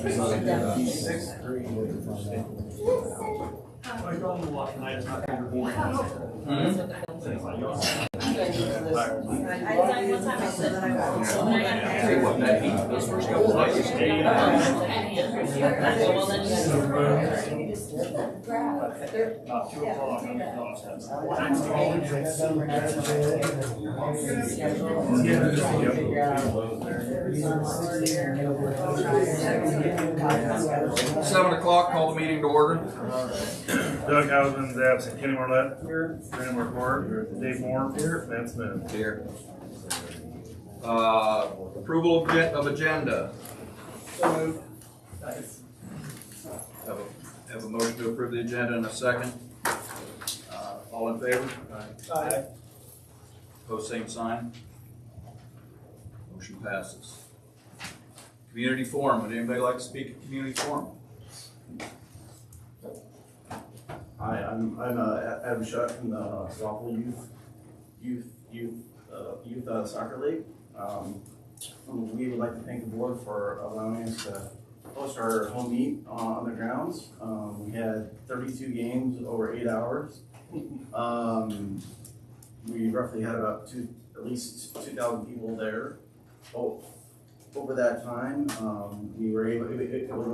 About 2 o'clock. 7 o'clock, call the meeting to order. Doug Hausman's absent. Kenny Marlette here. Brandon Report. Dave Moore here. Matt Smith Here. Approval of agenda. Have a motion to approve the agenda in a second. All in favor? Aye. Post same sign. Motion passes. Community forum. Would anybody like to speak at community forum? Hi, I'm Adam Shuck from the Wapello Youth Soccer League. We would like to thank the board for allowing us to host our home meet on the grounds. We had 32 games over 8 hours. We roughly had about at least 2,000 people there. Over that time, we were able to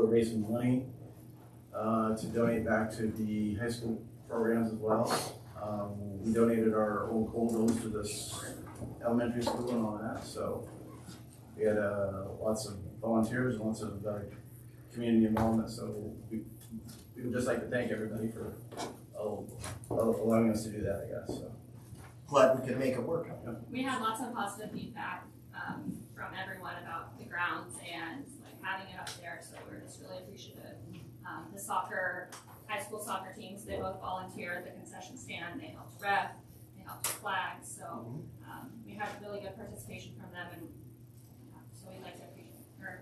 raise some money to donate back to the high school programs as well. We donated our old cold rooms to this elementary school and all that. So we had lots of volunteers and lots of community involvement. So we would just like to thank everybody for allowing us to do that, I guess. So glad we could make it work. We had lots of positive feedback from everyone about the grounds and like having it up there, so we're just really appreciative. The high school soccer teams, they both volunteer at the concession stand. They helped ref, they helped with flags, so we had really good participation from them, and so we'd like to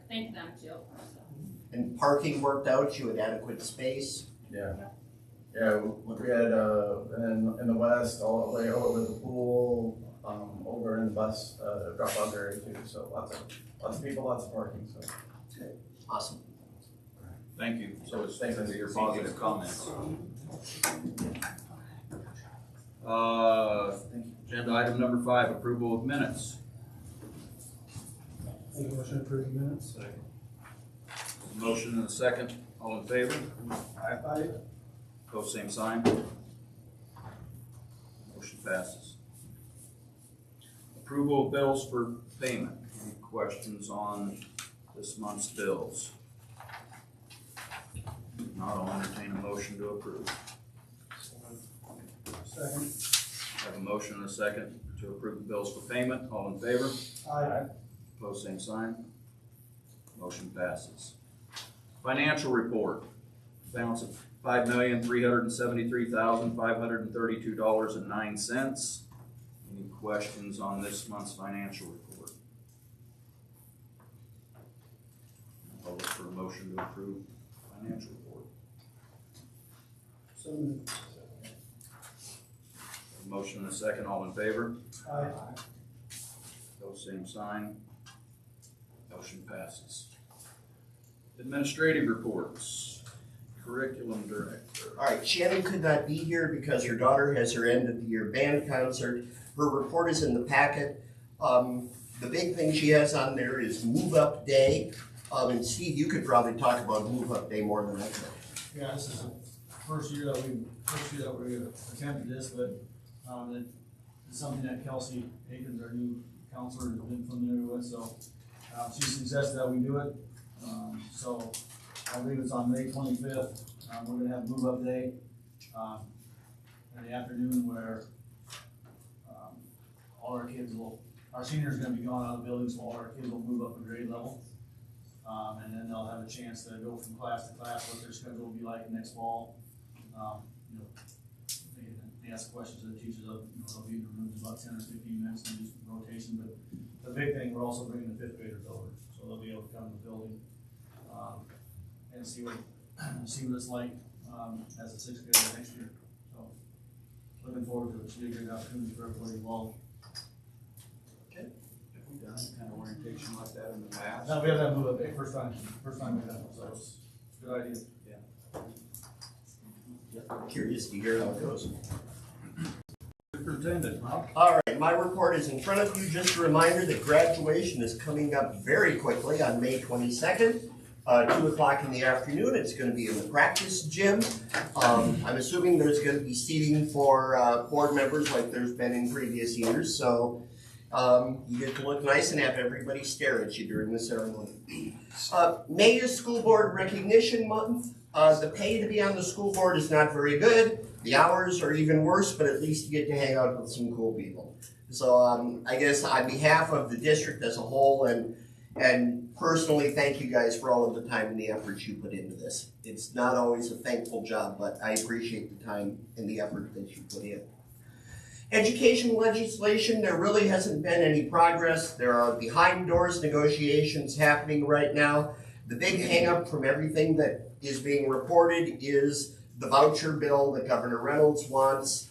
thank them too. So. And parking worked out. You had adequate space. Yeah. Yeah, we had in the west, all the way over the pool, over in the bus drop-off area too. So lots of people, lots of parking. So okay. Awesome. Thank you. So it's thanks for your positive comments. Agenda item number 5, approval of minutes. Make a motion to approve the minutes. Motion and a second. All in favor? Aye. Post same sign. Motion passes. Approval of bills for payment. Any questions on this month's bills? If not, I'll entertain a motion to approve. Second. Have a motion and a second to approve the bills for payment. All in favor? Aye. Post same sign. Motion passes. Financial report. Balance of $5,373,532.09. Any questions on this month's financial report? I'll look for a motion to approve financial report. So moved. A motion and a second. All in favor? Aye. Those same sign. Motion passes. Administrative reports. Curriculum director. All right, Shannon could not be here because her daughter has her end of the year band concert. Her report is in the packet. The big thing she has on there is Move Up Day. And Steve, you could probably talk about Move Up Day more than I could. Yeah, this is the first year that we attempted this, but it's something that Kelsey Aikens, our new counselor, has been familiar with. So she suggested that we do it. So I believe it's on May 25th. We're going to have Move Up Day in the afternoon where all our seniors are going to be gone out of the building, so all our kids will move up a grade level. And then they'll have a chance to go from class to class, what their schedule will be like next fall. They ask questions of the teachers. They'll be in the rooms about 10 or 15 minutes and do some rotation. But the big thing, we're also bringing the 5th graders over, so they'll be able to come to the building and see what it's like as a 6th grader next year. So looking forward to it. It's a great opportunity for everybody involved. Have we done kind of orientation presentation like that in the past? No, we haven't had move up day, first time we have, so it's a good idea. Curious to hear how it goes. Superintendent, Rob? All right, my report is in front of you. Just a reminder that graduation is coming up very quickly on May 22nd, 2 o'clock in the afternoon. It's going to be in the practice gym. I'm assuming there's going to be seating for board members like there's been in previous years. So you get to look nice and have everybody stare at you during the ceremony. May is School Board Recognition Month. The pay to be on the school board is not very good. The hours are even worse, but at least you get to hang out with some cool people. So I guess on behalf of the district as a whole and personally, thank you guys for all of the time and the effort you put into this. It's not always a thankful job, but I appreciate the time and the effort that you put in. Education legislation, there really hasn't been any progress. There are behind doors negotiations happening right now. The big hang-up from everything that is being reported is the voucher bill that Governor Reynolds wants.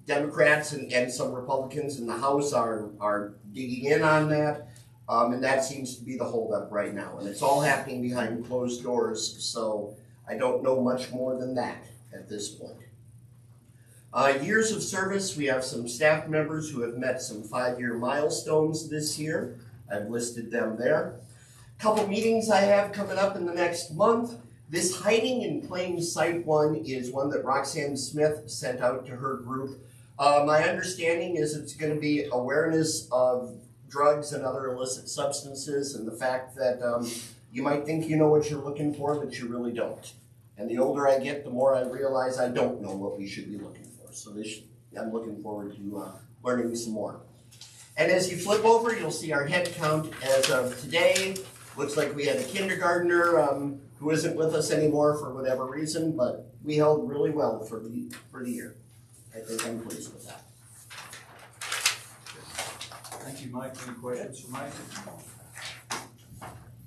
Democrats and some Republicans in the House are digging in on that, and that seems to be the holdup right now. And it's all happening behind closed doors, so I don't know much more than that at this point. Years of service, we have some staff members who have met some 5-year milestones this year. I've listed them there. Couple meetings I have coming up in the next month. This hiding in plain sight one is one that Roxanne Smith sent out to her group. My understanding is it's going to be awareness of drugs and other illicit substances and the fact that you might think you know what you're looking for, but you really don't. And the older I get, the more I realize I don't know what we should be looking for. So I'm looking forward to learning some more. And as you flip over, you'll see our head count as of today. Looks like we had a kindergartner who isn't with us anymore for whatever reason, but we held really well for the year. I think I'm pleased with that. Thank you, Mike. Any questions for Mike?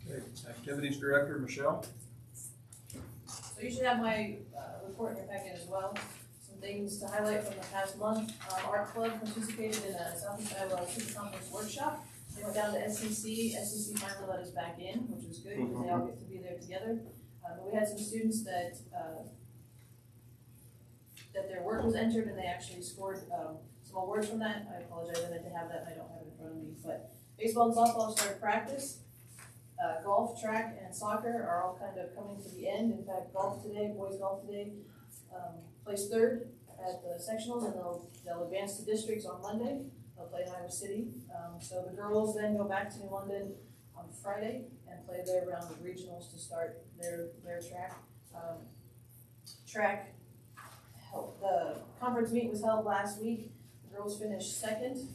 Okay, Activities Director, Michelle? So you should have my report in your packet as well. Some things to highlight from the past month. Our club participated in a Southeast Iowa Super Conference workshop. They went down to SEC. SEC finally let us back in, which was good because they all get to be there together. But we had some students that their work was entered and they actually scored some awards from that. I apologize, I meant to have that and I don't have it in front of me. But baseball and softball started practice. Golf, track, and soccer are all kind of coming to the end. In fact, golf today, boys golf today, placed third at the sectionals, and they'll advance to districts on Monday. They'll play in Iowa City. So the girls then go back to New London on Friday and play their round of regionals to start their track. The conference meet was held last week. The girls finished second,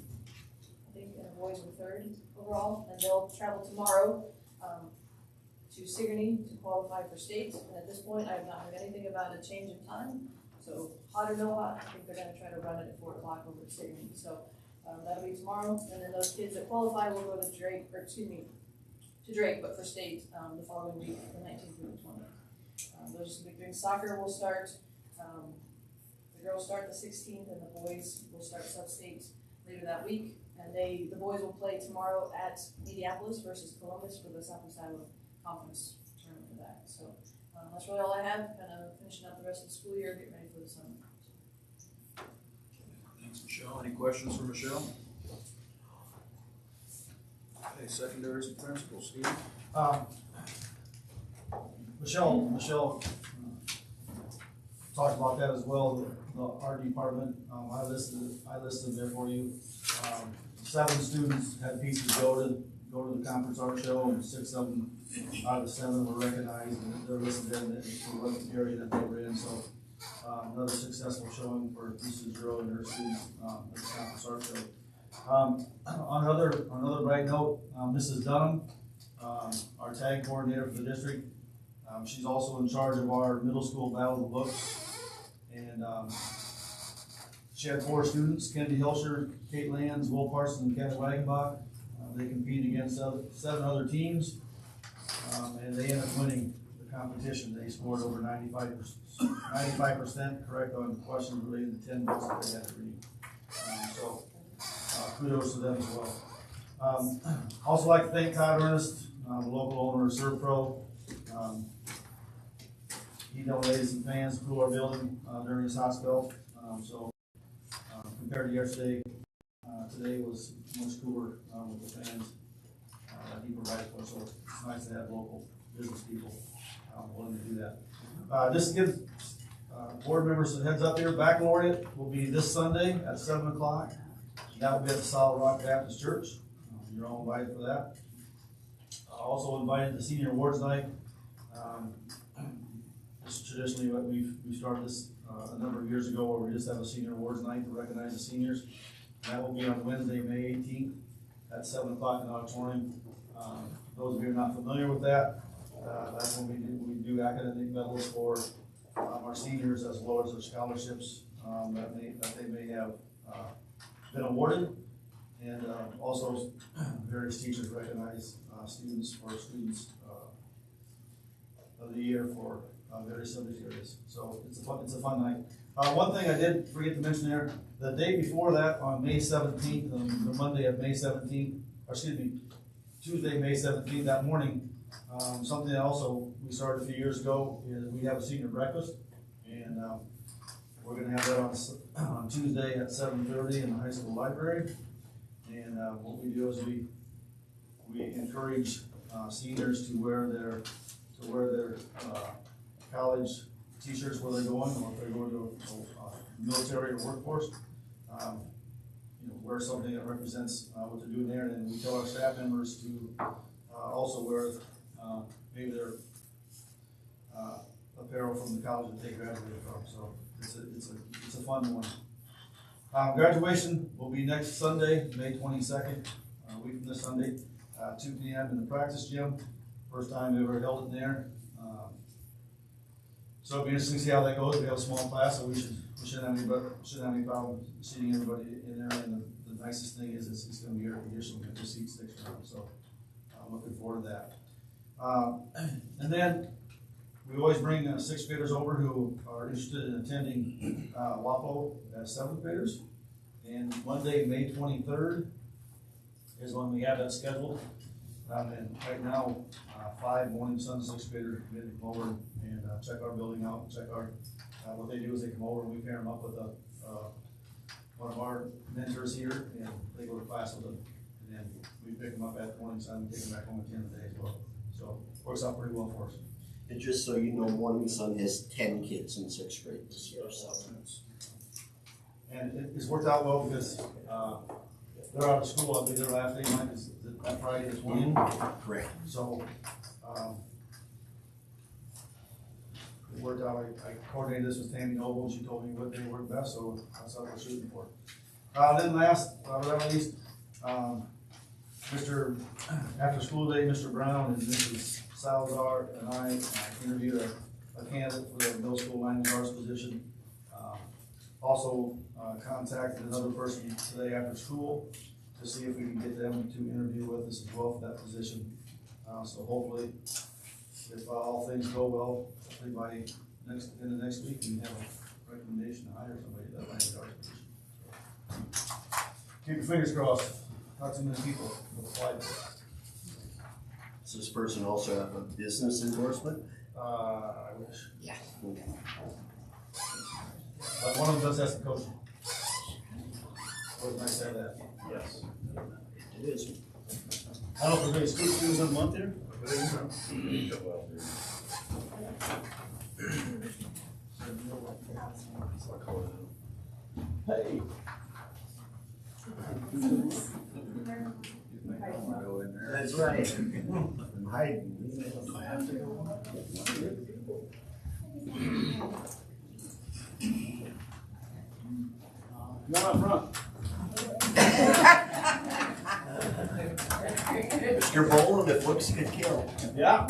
I think, and the boys were third overall, and they'll travel tomorrow to Sigourney to qualify for state. And at this point, I have not heard anything about a change in time. So hot or no hot, I think they're going to try to run it at 4 o'clock over at Sigourney. So that'll be tomorrow. And then those kids that qualify will go to Drake, but for state the following week, the 19th through the 20th. Those are some big things. Soccer will start. The girls start the 16th, and the boys will start sub-state later that week. And the boys will play tomorrow at Indianapolis versus Columbus for the Southeast Iowa Conference tournament for that. So that's really all I have. Kind of finishing up the rest of the school year, getting ready for the summer. Thanks, Michelle. Any questions for Michelle? Okay, secondaries and principals, Steve? Michelle talked about that as well. Our department, I listed there for you. 7 students had pieces go to the conference art show, and 6 of them out of the 7 were recognized, and they're listed in what area that they were in. So another successful showing for Mrs. Drew and her students at the conference art show. On another bright note, Mrs. Dunham, our tag coordinator for the district, she's also in charge of our middle school battle of the books. And she had 4 students: Kennedy Hilscher, Kate Lands, Will Parson, and Kevin Wagenbach. They competed against 7 other teams, and they ended up winning the competition. They scored over 95% correct on questions related to 10 books that they had to read. So kudos to them as well. Also like to thank Todd Ernest, the local owner of ServPro. He donated some fans to our building during his hot spell. Compared to yesterday, today was much cooler with the fans that he provided for us. So it's nice to have local business people willing to do that. Just give board members a heads up here. Baccalaureate will be this Sunday at 7 o'clock. That will be at the Solid Rock Baptist Church. You're all invited for that. Also invited to Senior Awards Night. This is traditionally what we started this a number of years ago, where we just have a Senior Awards Night to recognize the seniors. And that will be on Wednesday, May 18th at 7 o'clock in the auditorium. Those of you who are not familiar with that, that's when we do academic medals for our seniors, as well as their scholarships that they may have been awarded. And also various teachers recognize students of the year for various subject areas. So it's a fun night. One thing I did forget to mention there, the day before that, on May 17th, the Monday of May 17th, or excuse me, Tuesday, May 17th, that morning, something that also we started a few years ago is we have a senior breakfast, and we're going to have that on Tuesday at 7:30 in the high school library. And what we do is we encourage seniors to wear their college t-shirts where they're going, or if they're going to a military or workforce. Wear something that represents what they're doing there, and we tell our staff members to also wear maybe their apparel from the college that they graduated from. So it's a fun one. Graduation will be next Sunday, May 22nd, a week from this Sunday, 2 p.m. in the practice gym. First time we ever held it in there. So it'll be interesting to see how that goes. We have a small class, so we shouldn't have any problem seating everybody in there. And the nicest thing is it's going to be air conditioned, we have the seats next around. So I'm looking forward to that. And then we always bring sixth graders over who are interested in attending Wapello as seventh graders. And Monday, May 23rd is when we have that scheduled. And right now, 5 morning sun sixth graders are committed to come over and check our building out, check our, what they do is they come over and we pair them up with one of our mentors here, and they go to class with them. And then we pick them up at morning sun and take them back home at the end of the day as well. So it works out pretty well for us. And just so you know, Morning Sun has 10 kids in 6th grade this year, so. And it's worked out well because they're out of school. I'll be their last day, Mike, is that Friday the 20th. Correct. So it worked out. I coordinated this with Tammy Noble, and she told me what day worked best, so that's what we're shooting for. Then last, but not least, after school day, Mr. Brown and Mrs. Salazar and I interviewed a candidate for the middle school language arts position. Also contacted another person today after school to see if we can get them to interview with us as well for that position. So hopefully, if all things go well, hopefully by in the next week, we can have a recommendation to hire somebody to that language arts position. Keep your fingers crossed. Not too many people will apply. Does this person also have a business endorsement? I wish. Yeah. Okay. But one of them does have some coaching. Always nice to have that. Yes. It is. I don't know if there's any school students in a month here. Hey. That's right. I'm hiding. Not up front. Mr. Boland, if looks could kill. Yeah.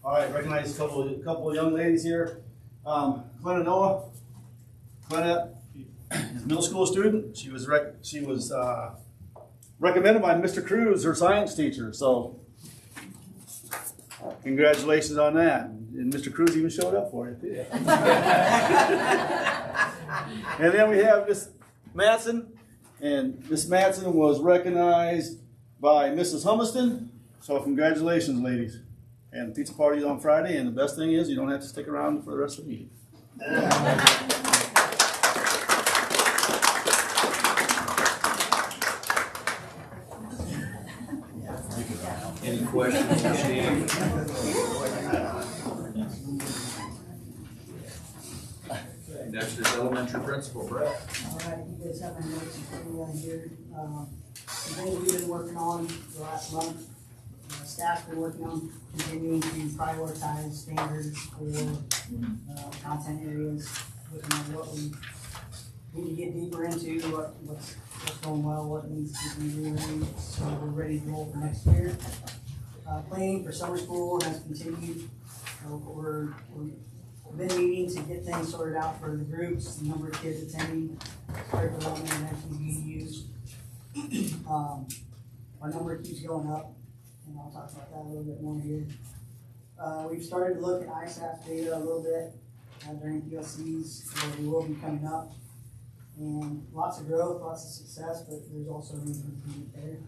All right, recognize a couple of young ladies here. Glenn and Noah, Gwinnett is a middle school student. She was recommended by Mr. Cruz, her science teacher. So congratulations on that. And Mr. Cruz even showed up for you too. And then we have Miss Matson, and Miss Matson was recognized by Mrs. Humiston. So congratulations, ladies. And the pizza party's on Friday, and the best thing is you don't have to stick around for the rest of the meeting. Any questions, Steve? Next is elementary principal, Brett. All right, you guys have my notes in front of you here. The things we've been working on the last month, staff's been working on continuing to prioritize standards for content areas, looking at what we need to get deeper into, what's going well, what needs to be rearranged, so we're ready to roll for next year. Planning for summer school has continued. We've been meeting to get things sorted out for the groups, the number of kids attending, curriculum, and everything being used. Our number keeps going up, and I'll talk about that a little bit more here. We've started to look at ISAF data a little bit during PLCs, where we will be coming up. And lots of growth, lots of success, but there's also room for improvement there.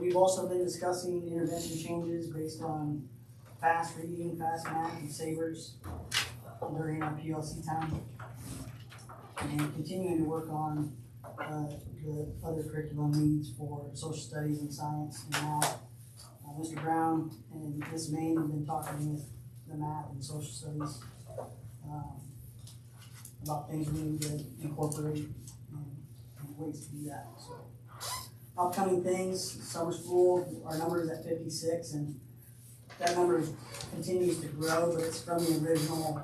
We've also been discussing intervention changes based on fast reading, fast math, and savers during our PLC time. And continuing to work on the other curriculum needs for social studies and science and math. Mr. Brown and Ms. Main have been talking with the math and social studies about things we need to incorporate and ways to do that. So, upcoming things, summer school, our number is at 56, and that number continues to grow, but it's from the original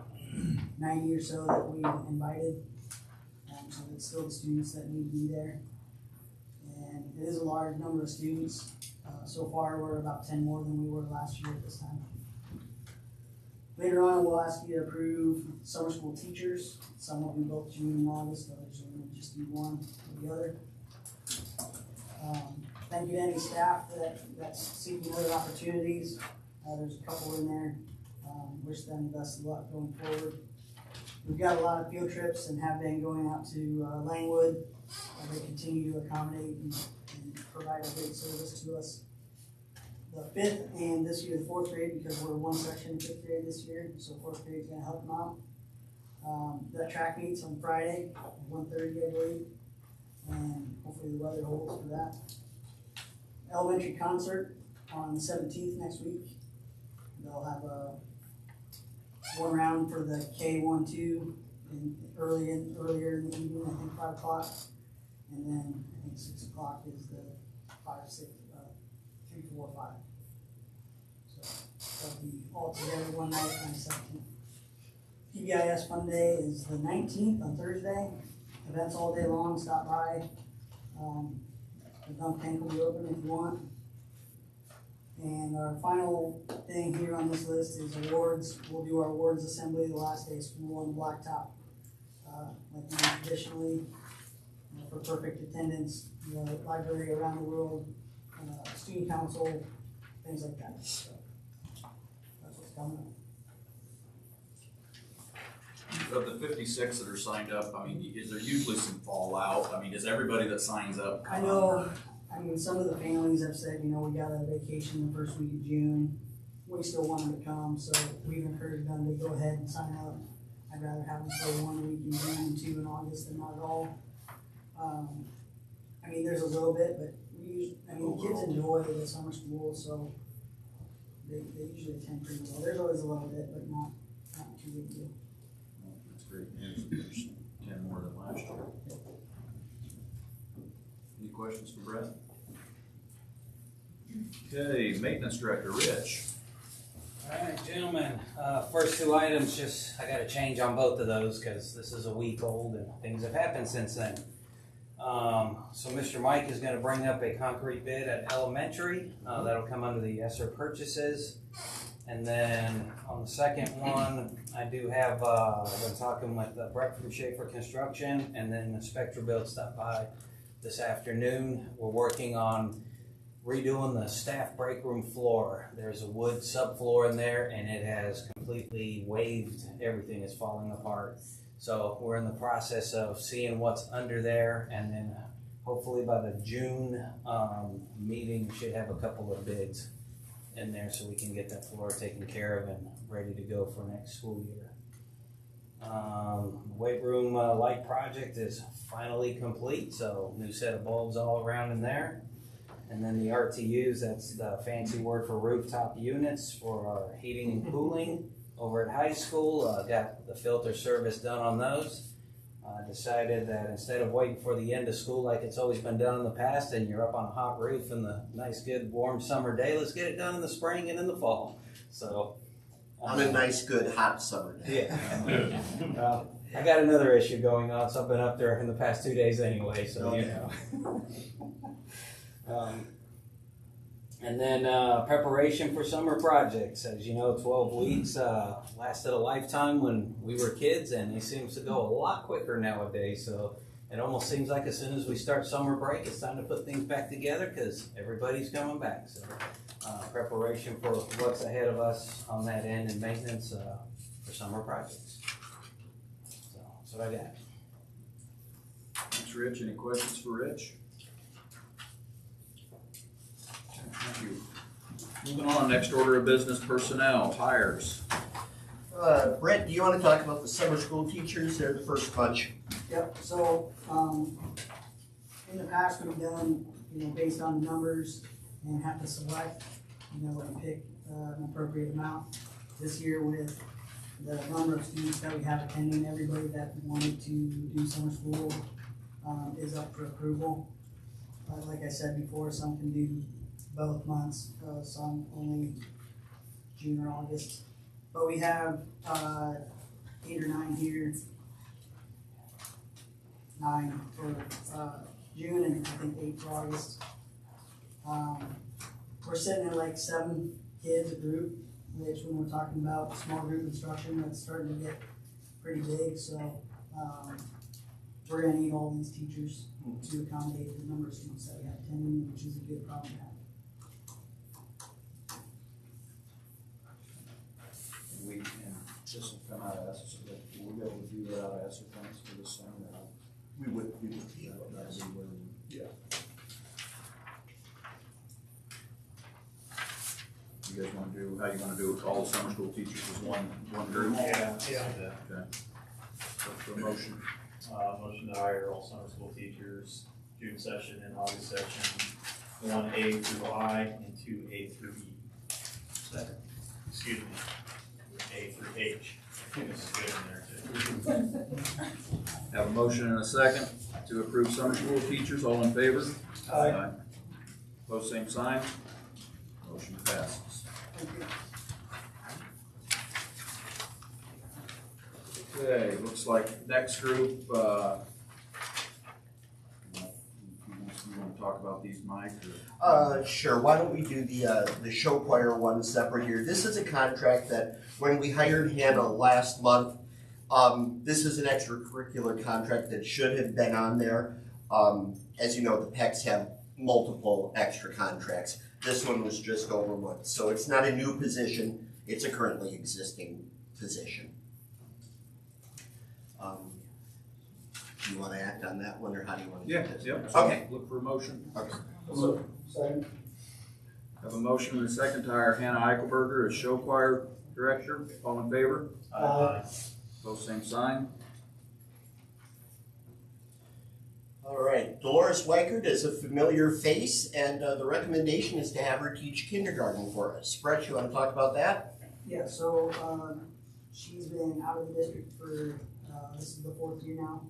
90 or so that we invited. So it's still the students that need to be there. And it is a large number of students. So far, we're about 10 more than we were last year at this time. Later on, we'll ask you to approve summer school teachers. Some will be both June and August, others will just do one or the other. Thank you to any staff that's seeking other opportunities. There's a couple in there. Wish them the best of luck going forward. We've got a lot of field trips and have been going out to Langwood. They continue to accommodate and provide a great service to us. The 5th and this year the 4th grade, because we're one section in 5th grade this year, so 4th grade is going to help them out. That track meets on Friday at 1:30, I believe, and hopefully the weather holds for that. Elementary concert on the 17th next week. They'll have one round for the K1-2 earlier in the evening, I think 5 o'clock, and then I think 6 o'clock is the 3, 4, 5. So that'll be all together one night on the 17th. PBIS Fun Day is the 19th on Thursday. Events all day long. Stop by. The dunk tank will be open if you want. And our final thing here on this list is awards. We'll do our awards assembly the last day of school on the blacktop, like we do traditionally, for perfect attendance, the library around the world, student council, things like that. So that's what's coming up. Of the 56 that are signed up, I mean, is there usually some fallout? I mean, is everybody that signs up? I know. I mean, some of the families have said, we got a vacation the first week of June. We still want them to come, so we've encouraged them to go ahead and sign up. I'd rather have them for 1 week in June and 2 in August than not at all. I mean, there's a little bit, but kids enjoy the summer school, so they usually attend pretty well. There's always a little bit, but not too big a deal. That's great news. There's 10 more than last year. Any questions for Brett? Okay, maintenance director, Rich. All right, gentlemen, first 2 items, I got to change on both of those because this is a week old and things have happened since then. So Mr. Mike is going to bring up a concrete bid at elementary. That'll come under the ESSER purchases. And then on the second one, I do have, I've been talking with Brett from Schaefer Construction, and then the Spectra Build stopped by this afternoon. We're working on redoing the staff break room floor. There's a wood subfloor in there, and it has completely waved. Everything is falling apart. So we're in the process of seeing what's under there, and then hopefully by the June meeting, we should have a couple of bids in there so we can get that floor taken care of and ready to go for next school year. Weight room light project is finally complete, so new set of bulbs all around in there. And then the RTUs, that's the fancy word for rooftop units for our heating and cooling over at high school. Got the filter service done on those. Decided that instead of waiting for the end of school like it's always been done in the past and you're up on a hot roof in the nice good warm summer day, let's get it done in the spring and in the fall. So On a nice good hot summer day. Yeah. I got another issue going on, so I've been up there in the past 2 days anyway, so you know. And then preparation for summer projects. As you know, 12 weeks lasted a lifetime when we were kids, and it seems to go a lot quicker nowadays. So it almost seems like as soon as we start summer break, it's time to put things back together because everybody's coming back. So preparation for what's ahead of us on that end and maintenance for summer projects. So that's what I got. Thanks, Rich. Any questions for Rich? Thank you. Moving on, next order of business, personnel, hires. Brett, do you want to talk about the summer school teachers? They're the first bunch. Yep, so, in the past, we've done, based on numbers and have to select, and pick an appropriate amount. This year with the number of students that we have attending, everybody that wanted to do summer school, is up for approval. Like I said before, some can do both months, some only June or August. But we have 8 or 9 here. 9 for June and I think 8 for August. We're sitting at like 7 kids a group, which when we're talking about small group instruction, that's starting to get pretty big. So we're going to need all these teachers to accommodate the number of students that we have attending, which is a good problem to have. This will come out of ESSA, so that we'll be able to do that out of ESSA funds for this summer. We would. Yeah. You guys wanna do, how you wanna do it, all the summer school teachers as one group? Yeah. Okay. So for motion, Motion to hire all summer school teachers, June session and August session, 1A through I and 2A through E. Second. Excuse me, A through H. This is good in there too. have a motion and a second to approve summer school teachers, all in favor? Aye. Pose same sign, motion passes. Okay, looks like next group, you want to talk about these, Mike? Or? Sure. Why don't we do the show choir one separate here? This is a contract that when we hired Hannah last month, this is an extracurricular contract that should have been on there. As you know, the PECs have multiple extra contracts. This one was just over one. So it's not a new position. It's a currently existing position. Do you want to act on that one, or how do you want to do this? Yep. Okay. Look for a motion. Okay. Second. Have a motion and a second to hire Hannah Eichelberger as show choir director. All in favor? Both same sign. All right. Dolores Weichert is a familiar face, and the recommendation is to have her teach kindergarten for us. Brett, you want to talk about that? Yeah, so she's been out of the district for, this is the 4th year now.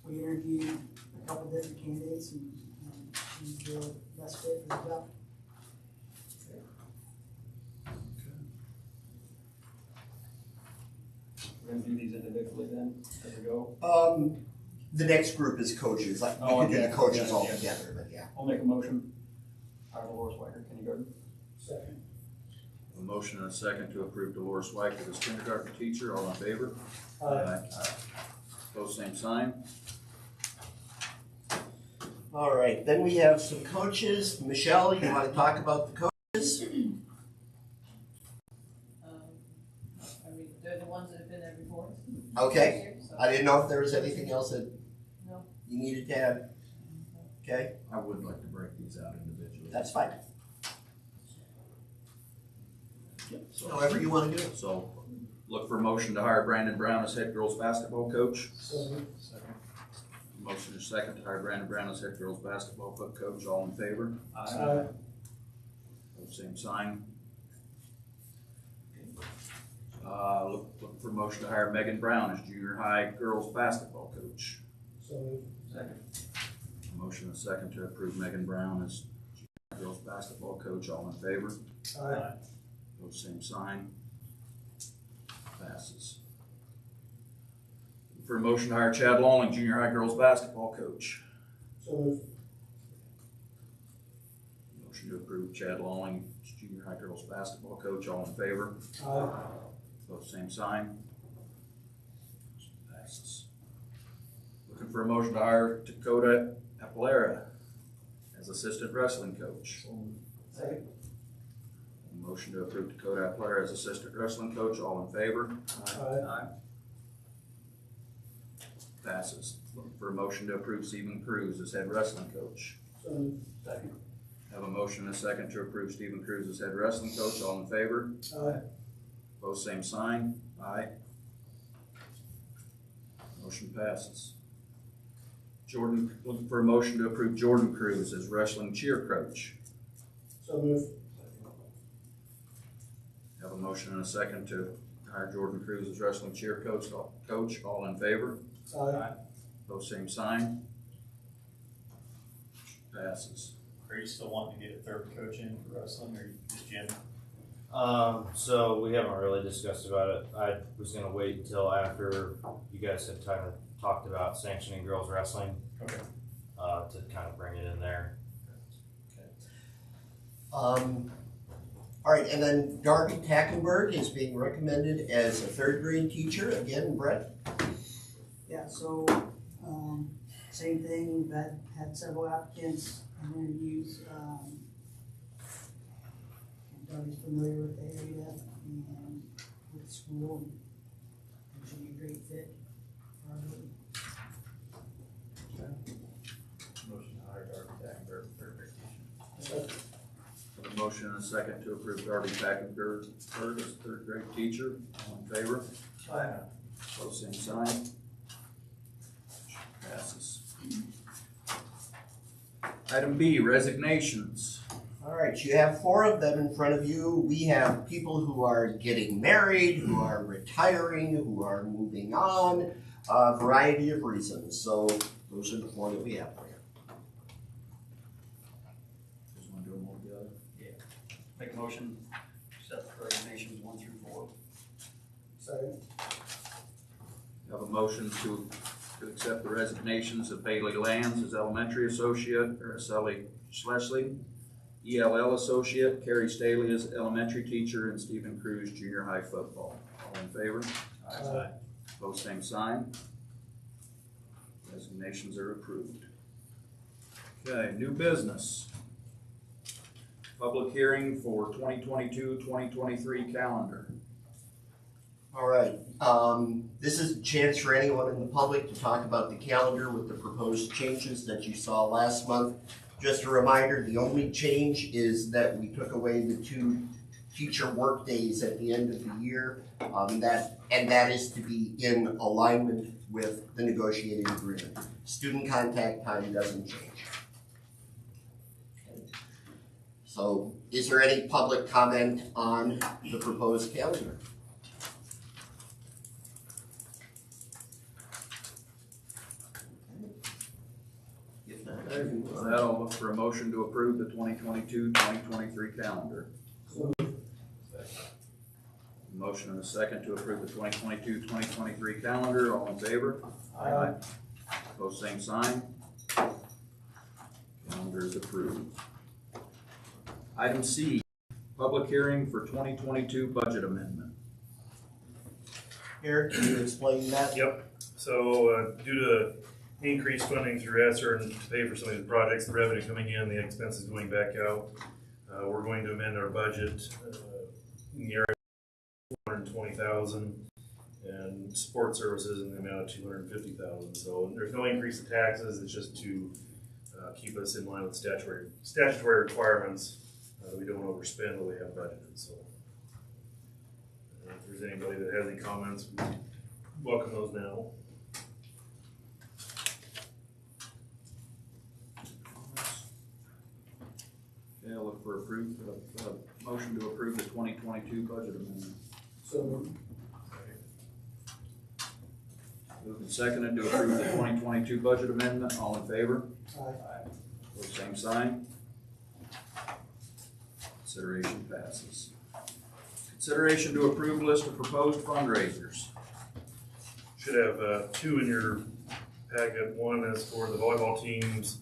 We interviewed a couple different candidates, and she's the best fit for the job. We're gonna do these individually then, as we go? The next group is coaches. Like we could do the coaches all together, but yeah. I'll make a motion. Hire Dolores Weichert, kindergarten. Second. A motion and a second to approve Dolores White as kindergarten teacher. All in favor? Aye. Pose same sign. All right, then we have some coaches. Michelle, you want to talk about the coaches? I mean, they're the ones that have been there before. Okay, So- I didn't know if there was anything else that No. you needed to add. Okay, I would like to break these out individually. that's fine. So, However you want to do it. so look for a motion to hire Brandon Brown as head girls basketball coach. Second. Motion is second to hire Brandon Brown as head girls basketball coach. All in favor? Aye. Pose same sign. Look for a motion to hire Megan Brown as junior high girls basketball coach. So moved. Second. Motion is second to approve Megan Brown as junior high girls basketball coach. All in favor? Aye. Pose same sign. Passes. For a motion to hire Chad Lawling, junior high girls basketball coach. So moved. Motion to approve Chad Lawling, junior high girls basketball coach. All in favor? Aye. Pose same sign. Passes. Looking for a motion to hire Dakota Wapello as assistant wrestling coach. Second. Motion to approve Dakota Wapello as assistant wrestling coach. All in favor? Aye. Passes. Looking for a motion to approve Stephen Cruz as head wrestling coach. So moved. Second. Have a motion and a second to approve Stephen Cruz as head wrestling coach. All in favor? Aye. Both same sign. Aye. Motion passes. Jordan, looking for a motion to approve Jordan Cruz as wrestling cheer coach. So moved. Have a motion and a second to hire Jordan Cruz as wrestling cheer coach. All in favor? Aye. Both same sign. Passes. Are you still wanting to get a third coach in for wrestling, or just Jim? So we haven't really discussed about it. I was gonna wait until after you guys had kind of talked about sanctioning girls wrestling. Okay. To kind of bring it in there. All right, and then Darby Tackenberg is being recommended as a third grade teacher. Again, Brett? Yeah, so, same thing, we've had several applicants and interviews, Darby's familiar with the area and with the school, and should be a great fit for our building. Motion to hire Darby Tackenberg, third grade teacher. Second. Have a motion and a second to approve Darby Tackenberg as third grade teacher. All in favor? Aye. Both same sign. Passes. Item B, resignations. All right, you have 4 of them in front of you. We have people who are getting married, who are retiring, who are moving on, a variety of reasons. So those are the 4 that we have for you. Just want to do them all together? Make a motion, accept resignations 1 through 4. Second. Have a motion to accept the resignations of Bailey Lands as elementary associate, or Sally Schlesling, ELL associate, Carrie Staley as elementary teacher, and Stephen Cruz junior high football. All in favor? Aye. Both same sign. Resignations are approved. Okay, new business. Public hearing for 2022-2023 calendar. All right, this is a chance for anyone in the public to talk about the calendar with the proposed changes that you saw last month. Just a reminder, the only change is that we took away the 2 teacher work days at the end of the year. That is to be in alignment with the negotiating agreement. Student contact time doesn't change. So, is there any public comment on the proposed calendar? If not, I can With that, I'll look for a motion to approve the 2022-2023 calendar. Motion and a second to approve the 2022-2023 calendar. All in favor? Aye. Both same sign. Calendar is approved. Item C, Public hearing for 2022 budget amendment. Eric, can you explain that? Yep, so due to increased funding through ESSER and to pay for some of these projects, the revenue coming in, the expenses going back out, we're going to amend our budget in the area of $420,000 and support services in the amount of $250,000. So there's no increase in taxes, it's just to keep us in line with statutory requirements. We don't overspend what we have budgeted, so. If there's anybody that has any comments, we welcome those now. Okay, I'll look for motion to approve the 2022 budget amendment. So moved. Moved and seconded to approve the 2022 budget amendment. All in favor? Aye. Pose same sign. Consideration passes. Consideration to approve list of proposed fundraisers. Should have two in your packet. One is for the volleyball team's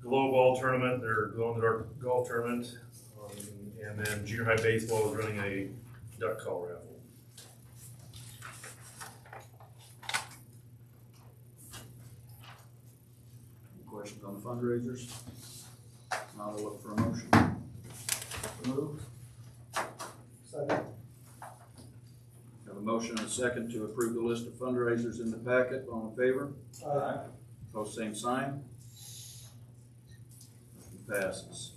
global tournament, their glow-in-the-dark golf tournament. And then junior high baseball is running a duck call raffle. Any questions on the fundraisers? Now we'll look for a motion. Moved. Second. Have a motion and a second to approve the list of fundraisers in the packet. All in favor? Aye. Post same sign. Motion passes.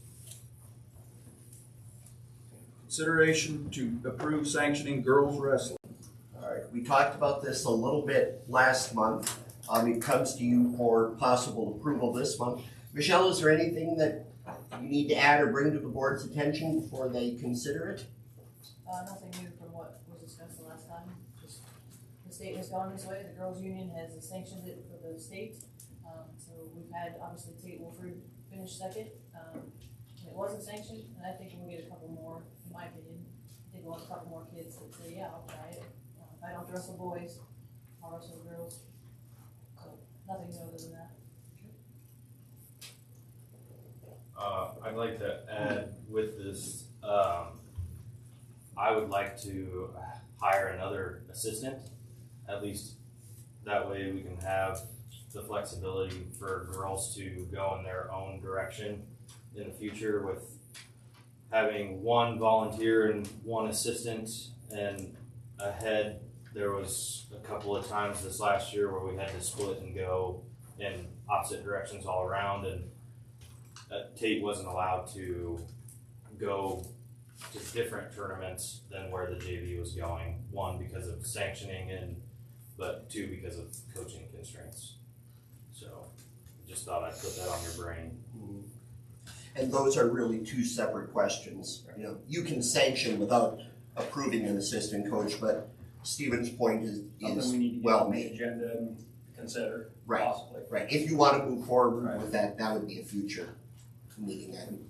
Consideration to approve sanctioning girls wrestling. All right, we talked about this a little bit last month. It comes to you for possible approval this month. Michelle, is there anything that you need to add or bring to the board's attention before they consider it? Nothing new from what was discussed the last time. Just the state has gone this way. The girls' union has sanctioned it for the state. So we've had, obviously, Tate Wilford finish second. And it wasn't sanctioned, and I think we'll get a couple more, in my opinion. I think we'll have a couple more kids that say, yeah, I'll try it. If I don't wrestle boys, I'll wrestle girls. So nothing new other than that. I'd like to add with this, I would like to hire another assistant, at least that way we can have the flexibility for girls to go in their own direction in the future with having one volunteer and one assistant. And ahead, there was a couple of times this last year where we had to split and go in opposite directions all around, and Tate wasn't allowed to go to different tournaments than where the JV was going. One, because of sanctioning, but two, because of coaching constraints. So, just thought I'd put that on your brain. And those are really two separate questions. You know, you can sanction without approving an assistant coach, but Stephen's point is Something we need to get well on the made. agenda and consider, Right. possibly. Right, if you want to move forward Right. with that, that would be a future meeting item.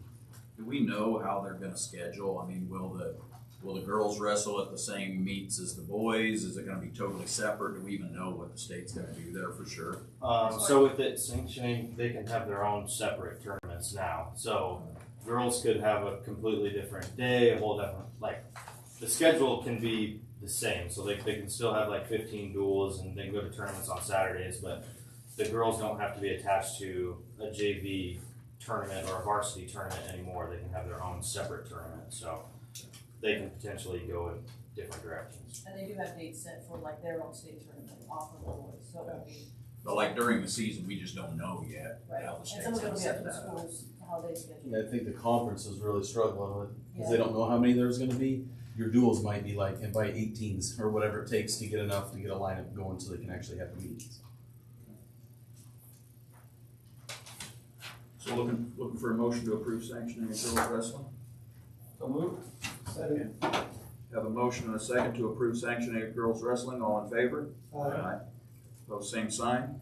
Do we know how they're gonna schedule? I mean, will the girls wrestle at the same meets as the boys? Is it gonna be totally separate? Do we even know what the state's gonna do there for sure? So with it sanctioning, they can have their own separate tournaments now. So girls could have a completely different day, a whole different, like, the schedule can be the same. So they can still have like 15 duels and they can go to tournaments on Saturdays, but the girls don't have to be attached to a JV tournament or a varsity tournament anymore. They can have their own separate tournament. So they can potentially go in different directions. And they do have dates set for like their own state tournament off of the boys, so it'll be. But like during the season, we just don't know yet Right, how the and state's some of gonna it'll be up set to the that up. schools, how they schedule. Yeah, I think the conference is really struggling with, because Yeah. they don't know how many there's gonna be. Your duels might be like, invite 18s or whatever it takes to get enough to get a lineup going so they can actually have the meetings. So looking for a motion to approve sanctioning of girls wrestling. So moved. Second. Have a motion and a second to approve sanctioning of girls wrestling. All in favor? Aye. Opposed, same sign.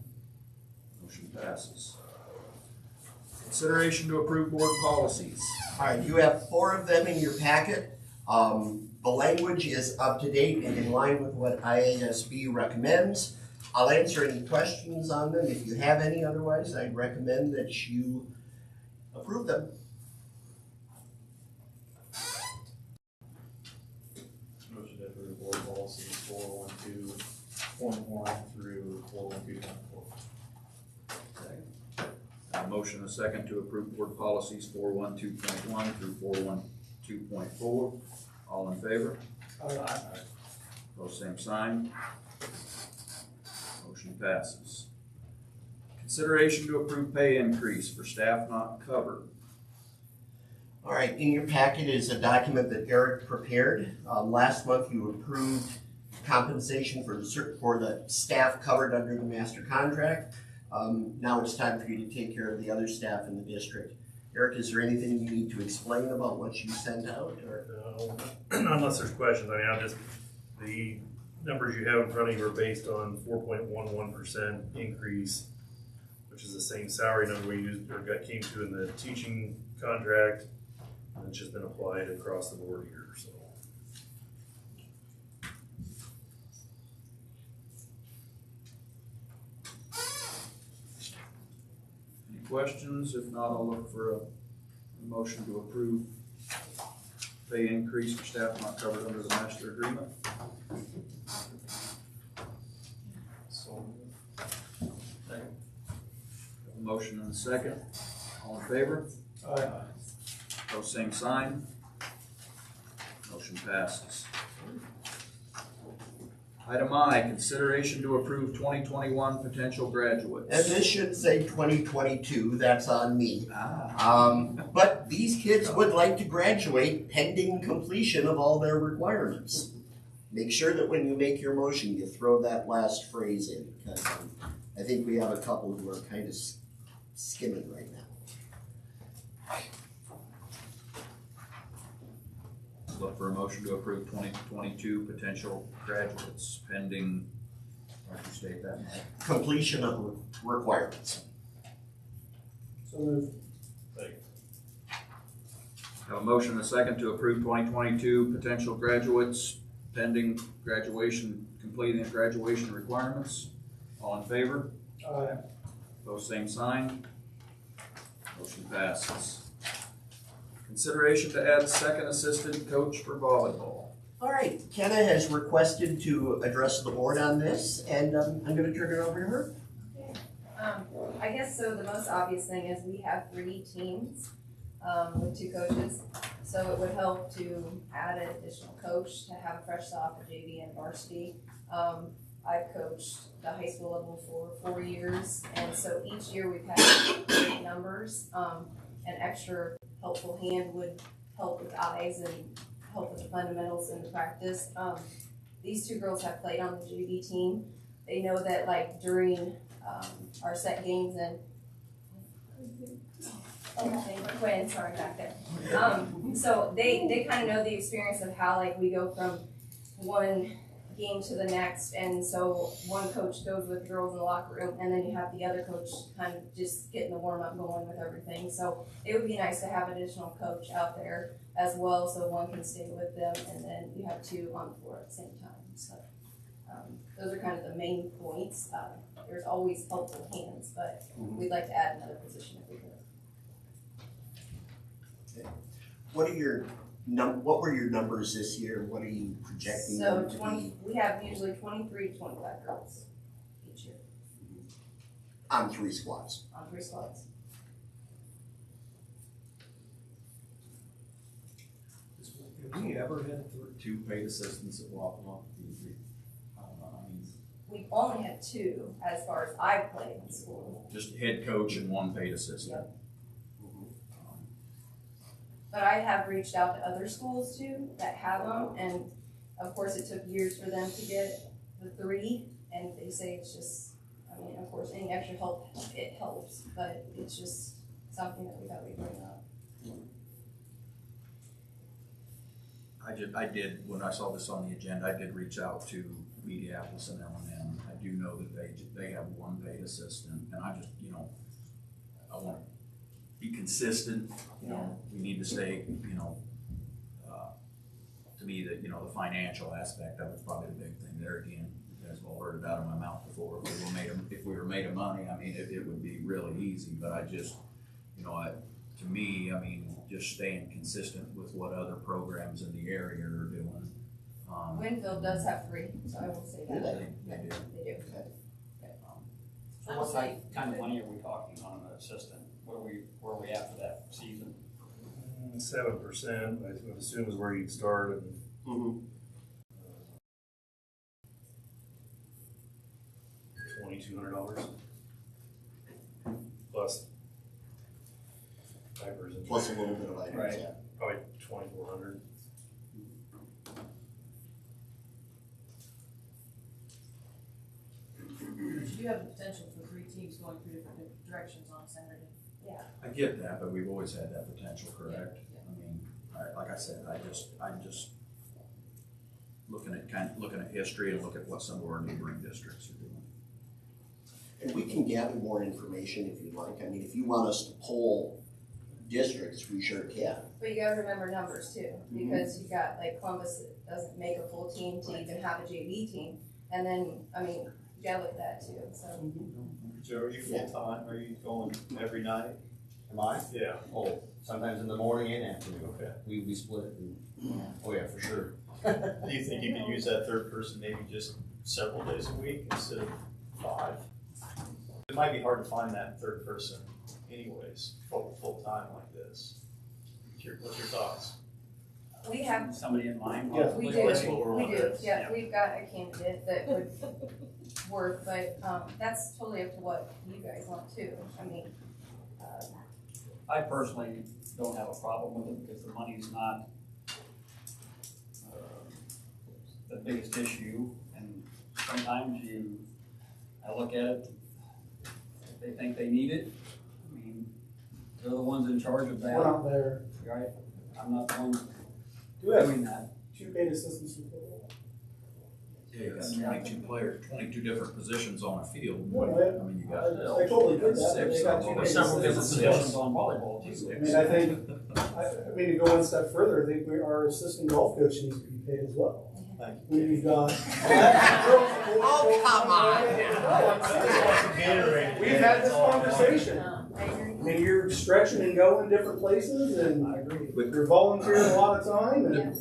Motion passes. Consideration to approve board policies. All right, you have 4 of them in your packet. The language is up to date and in line with what IASB recommends. I'll answer any questions on them if you have any. Otherwise, I'd recommend that you approve them. 4.1 through 4.2.4. Motion and a second to approve board policies 412.1 through 412.4. All in favor? Aye. Opposed, same sign. Motion passes. Consideration to approve pay increase for staff not covered. All right, in your packet is a document that Eric prepared. Last month you approved compensation for the staff covered under the master contract. Now it's time for you to take care of the other staff in the district. Eric, is there anything you need to explain about what you sent out, or? Unless there's questions, I mean, the numbers you have in front of you are based on 4.11% increase, which is the same salary number we used or came to in the teaching contract. And it's just been applied across the board here, so. Any questions? If not, I'll look for a motion to approve pay increase for staff not covered under the master agreement. So, Motion and a second. All in favor? Aye. Opposed, same sign. Motion passes. Item I, consideration to approve 2021 potential graduates. And this should say 2022, that's on me. Ah. But these kids would like to graduate pending completion of all their requirements. Make sure that when you make your motion, you throw that last phrase in, because I think we have a couple who are kind of skimming right now. Look for a motion to approve 2022 potential graduates pending, how do you state that? Completion of requirements. So moved. Have a motion and a second to approve 2022 potential graduates pending graduation, completing the graduation requirements. All in favor? Aye. Opposed, same sign. Motion passes. Consideration to add second assistant coach for volleyball. All right, Kenna has requested to address the board on this, and I'm gonna turn it over to her. I guess so the most obvious thing is we have 3 teams with 2 coaches. So it would help to add an additional coach to have fresh soccer, JV, and varsity. I've coached the high school level for 4 years, and so each year we've had great numbers. An extra helpful hand would help with eyes and help with the fundamentals in the practice. These 2 girls have played on the JV team. They know that like during our set games and Quinn, sorry back there. So they kind of know the experience of how like we go from one game to the next, and so one coach goes with girls in the locker room, and then you have the other coach kind of just getting the warm up going with everything. So it would be nice to have an additional coach out there as well, so one can stay with them, and then you have 2 on the floor at the same time. So those are kind of the main points. There's always helpful hands, but we'd like to add another position if we could. Okay. What were your numbers this year? What are you projecting So them to be? we have usually 23 to 25 girls each year On 3 squads. on 3 squads. Have we ever had 2 paid assistants at Wapello? We've only had 2 as far as I've played in school. Just head coach and 1 paid assistant. Yep. But I have reached out to other schools too that have them, and of course it took years for them to get the 3, and they say it's just, I mean, of course, any extra help, it helps, but it's just something that we thought we'd bring up. I did, when I saw this on the agenda, I did reach out to Mediapolis and L&M. I do know that they have 1 paid assistant, and I just, I want to be consistent, we need to stay, to me, that, the financial aspect of it's probably the big thing there again. You guys have all heard it out of my mouth before. If we were made of money, I mean, it would be really easy, but I just, to me, I mean, just staying consistent with what other programs in the area are doing. Winfield does have 3, so I will say Do that. they? They do. So what kind of money are we talking on an assistant? Where are we at for that season? 7%, I would assume is where you'd start, and $2,200 plus diapers and Plus a little bit of items, Right. yeah. probably 2,400. You do have the potential for 3 teams going 3 different directions on Saturday. I get that, but we've always had that potential, correct? I mean, like I said, I'm just looking at history and look at what some of our neighboring districts are doing. And we can gather more information if you'd like. I mean, if you want us to poll districts, we sure can. But you gotta remember numbers too, because you got like Columbus that doesn't make a full team to even have a JV team. And then, I mean, you gotta look at that too, so. Joe, are you full-time? Are you going every night? Am I? Yeah. Oh, sometimes in the morning and afternoon. Okay. We split it. Oh yeah, for sure. Do you think you could use that third person maybe just several days a week instead of 5? It might be hard to find that third person anyways, full-time like this. What's your thoughts? We have, Somebody in mind? Yeah. we Like, do, that's what we're we on do, there. yeah, we've got a candidate that would work, but, that's totally up to what you guys want too. I mean, I personally don't have a problem with it because the money's not the biggest issue. And sometimes I look at it, if they think they need it, I mean, they're the ones in charge of that. We're not there. Right? I'm not the one doing that. 2 paid assistants for football. Yeah, you got 22 players, 22 different positions on a field. No, I mean, you got. I totally get that, but 6 they got of 2 them. paid Several different assistants. positions on volleyball too. I mean, I think, I mean, to go one step further, I think our assistant golf coach needs to be paid as well. We've got. Oh, come on. We've had this conversation. I mean, you're stretching and going different places, and I agree. you're volunteering a lot of time, and.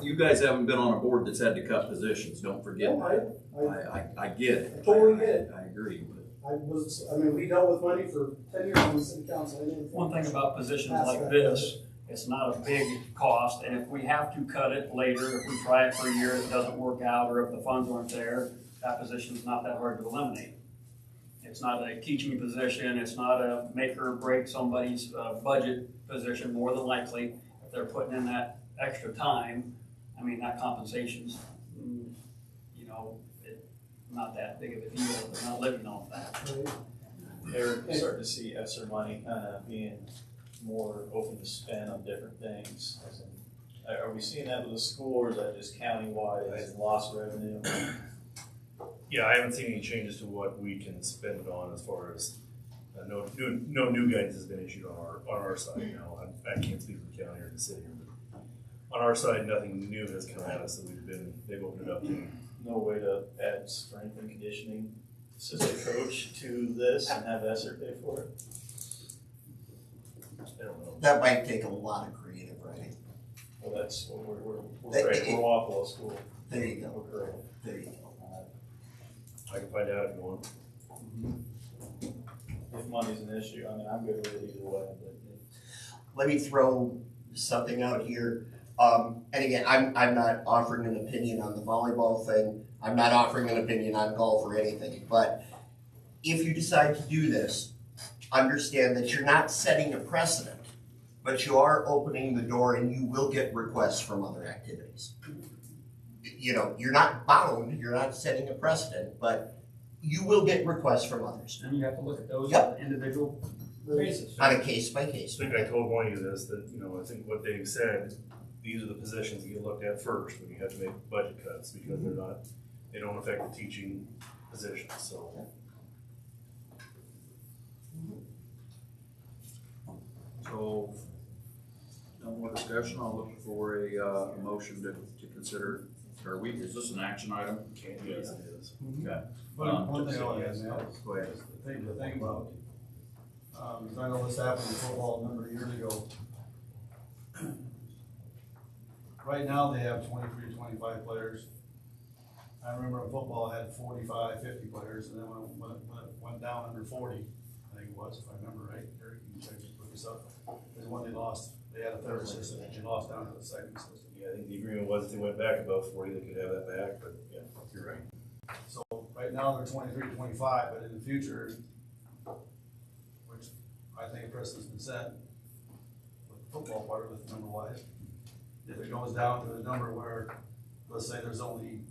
You guys haven't been on a board that's had to cut positions, don't forget No, that. I get it. I totally get it. I agree, but. I mean, we dealt with money for 10 years on the city council. I didn't One think- thing about positions like this, it's not a big cost, and if we have to cut it later, if we try it for a year, it doesn't work out, or if the funds aren't there, that position's not that hard to eliminate. It's not a teaching position, it's not a make or break somebody's budget position, more than likely, if they're putting in that extra time, I mean, that compensation's, not that big of a deal, they're not living off that. They're starting to see ESSER money kind of being more open to spend on different things. As in, are we seeing that with the school, or is that just countywide as in lost revenue? Yeah, I haven't seen any changes to what we can spend it on as far as, no new guidance has been issued on our side now. I can't speak for the county or the city, but on our side, nothing new has come at us that they've opened it up to. No way to add strength and conditioning assistant coach to this and have ESSER pay for it? I don't know. That might take a lot of creative writing. Well, that's what we're great. We're Wapello school. There you go. We're great. There you go. I can find out if you want. If money's an issue, I mean, I'm good with it either way, but. Let me throw something out here. And again, I'm not offering an opinion on the volleyball thing. I'm not offering an opinion on golf or anything. But if you decide to do this, understand that you're not setting a precedent, but you are opening the door, and you will get requests from other activities. You're not bound, you're not setting a precedent, but you will get requests from others. And you have to look at those Yep. on an individual basis. On a case by case. I think I told one of you this, that, I think what Dave said, these are the positions that get looked at first when you have to make budget cuts, because they don't affect the teaching positions, so. So, no more discussion, I'll look for a motion to consider, is this an action item? Yes, it is. Okay. One thing I want to add, Matt, Go ahead. the thing about, because I know this happened in football a number of years ago. right now they have 23 to 25 players. I remember in football it had 45, 50 players, and then when it went down under 40, I think it was, if I remember right, Eric, you can check look this up, is when they lost, they had a third assistant, and they lost down to the second assistant. Yeah, I think the agreement was if they went back above 40, they could have that back, but yeah, you're right. So right now they're 23 to 25, but in the future, which I think a precedent's been set with the football part of it, number wise, if it goes down to a number where, let's say there's only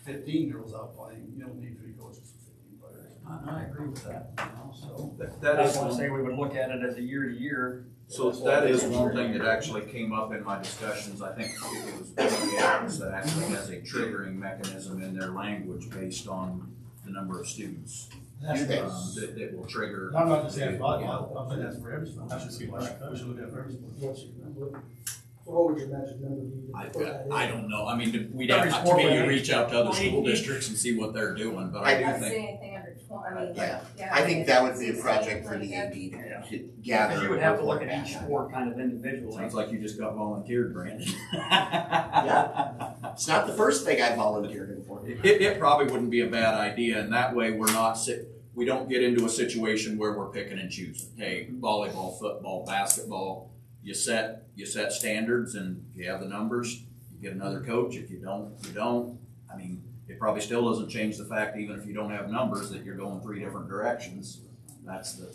15 girls out playing, you don't need 3 coaches for 15 players. I agree with that, you know, so. That is I say we would look at it as a year to year. So that is one thing that actually came up in my discussions. I think it was one of the items that actually has a triggering mechanism in their language based on the number of students. That will trigger. I'm not just saying volleyball, I'm saying that's for every sport. We should look at for every sport. What would your magic number be? I don't know. I mean, we'd have to maybe reach out to other school districts and see what they're doing, but I do I'd say think. anything under 20, I mean, Yeah. yeah. I think that would be a 16, project for like the that. AD to gather. Because you would have to look report at each back on. sport kind of individually. Sounds like you just got volunteered, Brandon. Yeah. It's not the first thing I volunteered in for. It probably wouldn't be a bad idea, and that way we don't get into a situation where we're picking and choosing. Hey, volleyball, football, basketball, you set standards, and if you have the numbers, you get another coach. If you don't, you don't. I mean, it probably still doesn't change the fact, even if you don't have numbers, that you're going 3 different directions. That's the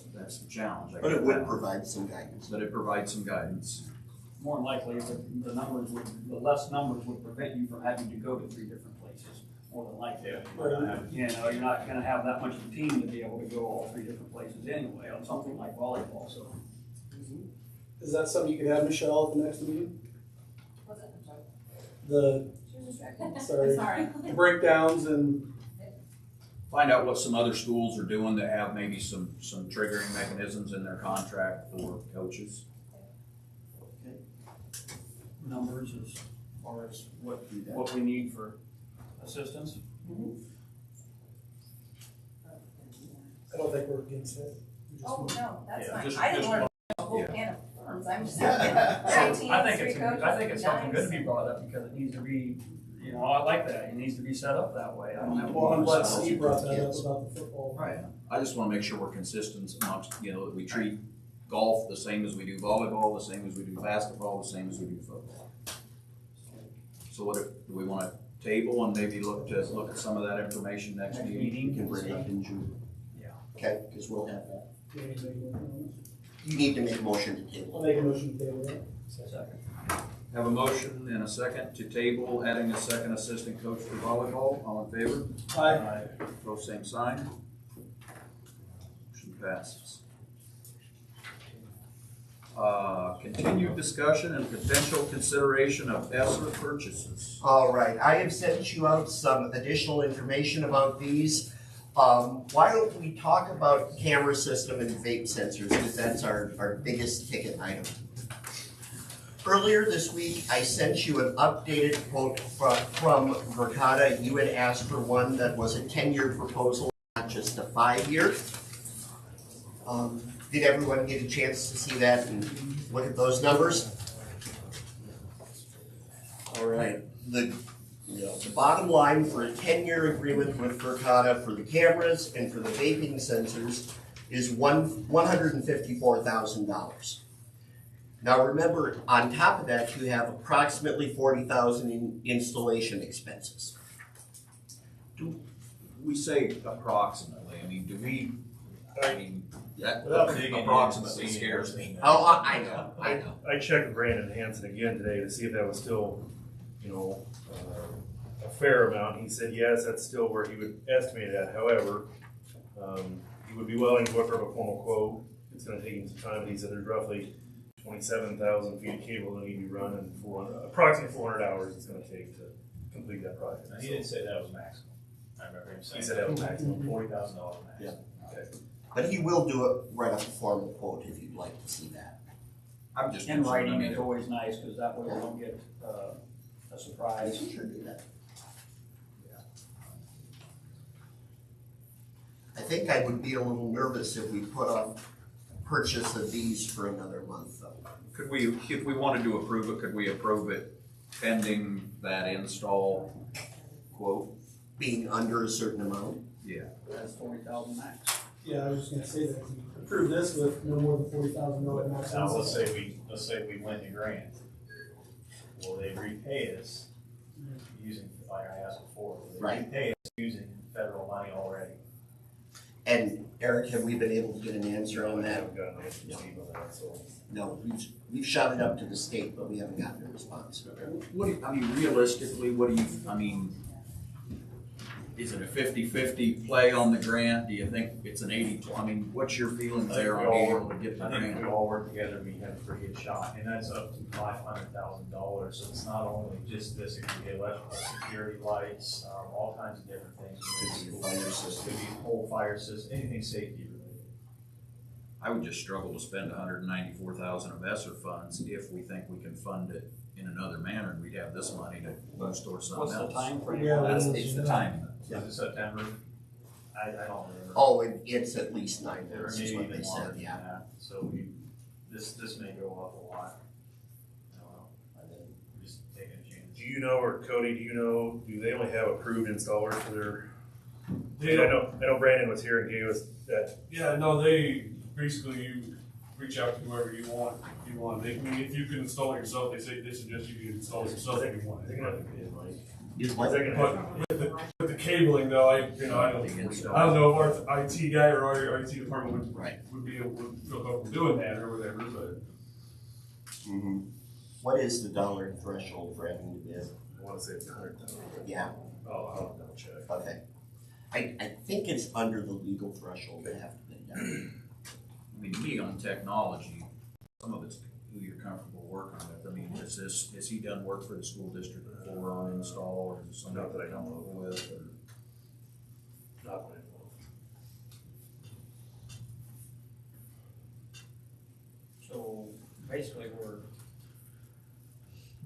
challenge. But it would provide some guidance. But it provides some guidance. More than likely, the less numbers would prevent you from having to go to 3 different places, more than likely. You know, you're not gonna have that much of a team to be able to go all 3 different places anyway, on something like volleyball, so. Is that something you could have Michelle at the next meeting? What's that? I'm sorry. The, She was distracted. sorry, Sorry. breakdowns and, Find out what some other schools are doing that have maybe some triggering mechanisms in their contract for coaches. Numbers as far as what we need for assistance. I don't think we're against it. We just Oh, want- no, that's Yeah, fine. I didn't want to a whole yeah. can of worms. I'm just So, thinking, I think it's something good to be brought up because it needs to be, you know, I like that. It needs to be set up that way. I don't have. Well, I'm glad Steve brought that up about the football. Right. I just wanna make sure we're consistent amongst, you know, that we treat golf the same as we do volleyball, the same as we do basketball, the same as we do football. So do we wanna table and maybe look at some of that information next meeting? You can bring it up in June. Yeah. Okay, because we'll have that. Do you need to make a motion on this? You need to make a motion to table. I'll make a motion to table that. Second. Have a motion and a second to table, adding a second assistant coach for volleyball. All in favor? Aye. Both same sign. Motion passes. Continued discussion and potential consideration of ESSER purchases. All right, I have sent you out some additional information about these. Why don't we talk about camera system and vape sensors, because that's our biggest ticket item. Earlier this week, I sent you an updated quote from Verkada. You had asked for one that was a 10-year proposal, not just a 5-year. Did everyone get a chance to see that and look at those numbers? All right, the bottom line for a 10-year agreement with Verkada for the cameras and for the vaping sensors is $154,000. Now remember, on top of that, you have approximately $40,000 in installation expenses. We say approximately, I mean, that Without digging in approximately and seeing scares me. Oh, I know. I checked with Brandon Hanson again today to see if that was still, you know, a fair amount. He said, yes, that's still where he would estimate it at. However, he would be willing to go for a formal quote. It's gonna take him some time, but he said there's roughly 27,000 feet of cable that need to be run and approximately 400 hours it's gonna take to complete that project. He didn't say that was maximum. I remember him saying. He said that was maximum. $40,000 max. Yeah. Okay. But he will do it right up a formal quote if you'd like to see that. I'm just. In writing is always nice, because that way we don't get a surprise. You should do that. I think I would be a little nervous if we put on purchase of these for another month though. Could we, if we wanted to approve it, could we approve it pending that install quote. Being under a certain amount. Yeah. That's 40,000 max. Yeah, I was just gonna say that, if you approve this with no more than $40,000 max. Now, let's say we win the grant. Will they repay us using, like I asked before, will they Right. repay us using federal money already? And Eric, have we been able to get an answer on I that? haven't gotten an answer from Steve on that, so. No, we've shot it up to the state, but we haven't gotten a response. What do you, I mean, realistically, what do you, I mean, is it a 50-50 play on the grant? Do you think it's an 80, I mean, what's your feelings there on being able to get the I think if we grant? all work together, we have a pretty good shot, and that's up to $500,000, so it's not only just this, it could be electrical, security lights, all kinds of different things. Could be a fire system. Could be a whole fire system, anything safety related. I would just struggle to spend 194,000 of ESSER funds if we think we can fund it in another manner, and we'd have this money to boost towards something What's else. the time frame? Yeah, It's the timing. Is it September? I don't remember. Oh, it's at least 9 Or months maybe is what even they longer said, than yeah. that, so this may go up a lot. I don't know, we're just taking a chance. Do you know, or Cody, do they only have approved installers for their? I know Brandon was here and gave us that. Yeah, no, they basically, you reach out to whoever you want. They, I mean, if you can install it yourself, they suggest you can install it yourself if you want. They're gonna have to bid, like. But with the cabling though, I don't know if our IT guy or our IT department would feel comfortable doing that or whatever, but. Mm-hmm. What is the dollar threshold for having to bid? I wanna say it's 100,000. Yeah, I'll double check. okay. I think it's under the legal threshold to have to bid down. I mean, me on technology, some of it's who you're comfortable working with. I mean, has he done work for the school district before on install, or is it something Not that I that know come of. with? Or? Not that I know So basically, we're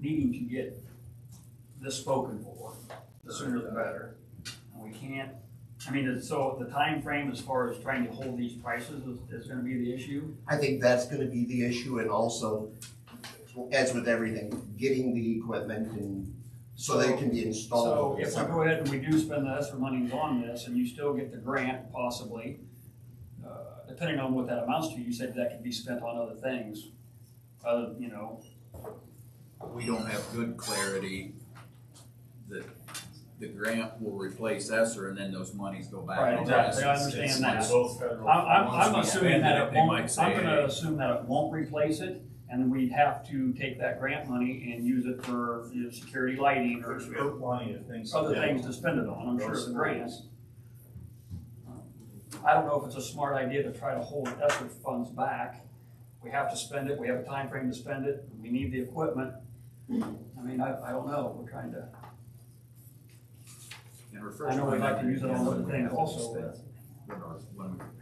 needing to get this spoken for, the sooner the better. And we can't, I mean, so the time frame as far as trying to hold these prices is gonna be the issue? I think that's gonna be the issue, and also, as with everything, getting the equipment and so they can be installed. So if we go ahead and we do spend the ESSER monies on this, and you still get the grant possibly, depending on what that amounts to, you said that could be spent on other things, other, you know. We don't have good clarity that the grant will replace ESSER and then those monies go back. Right, on exactly, I us. understand that. Both federal. I'm Once we assuming spend that it, it they won't, might say, I'm gonna hey. assume that it won't replace it, and we'd have to take that grant money and use it for, you know, security lighting or We have plenty of things. other things to spend it on, I'm sure the grants. I don't know if it's a smart idea to try to hold ESSER funds back. We have to spend it, we have a time frame to spend it, we need the equipment. I mean, I don't know, we're trying to, And refresh I know my we'd like to memory use it on again other when we things have to also, spend but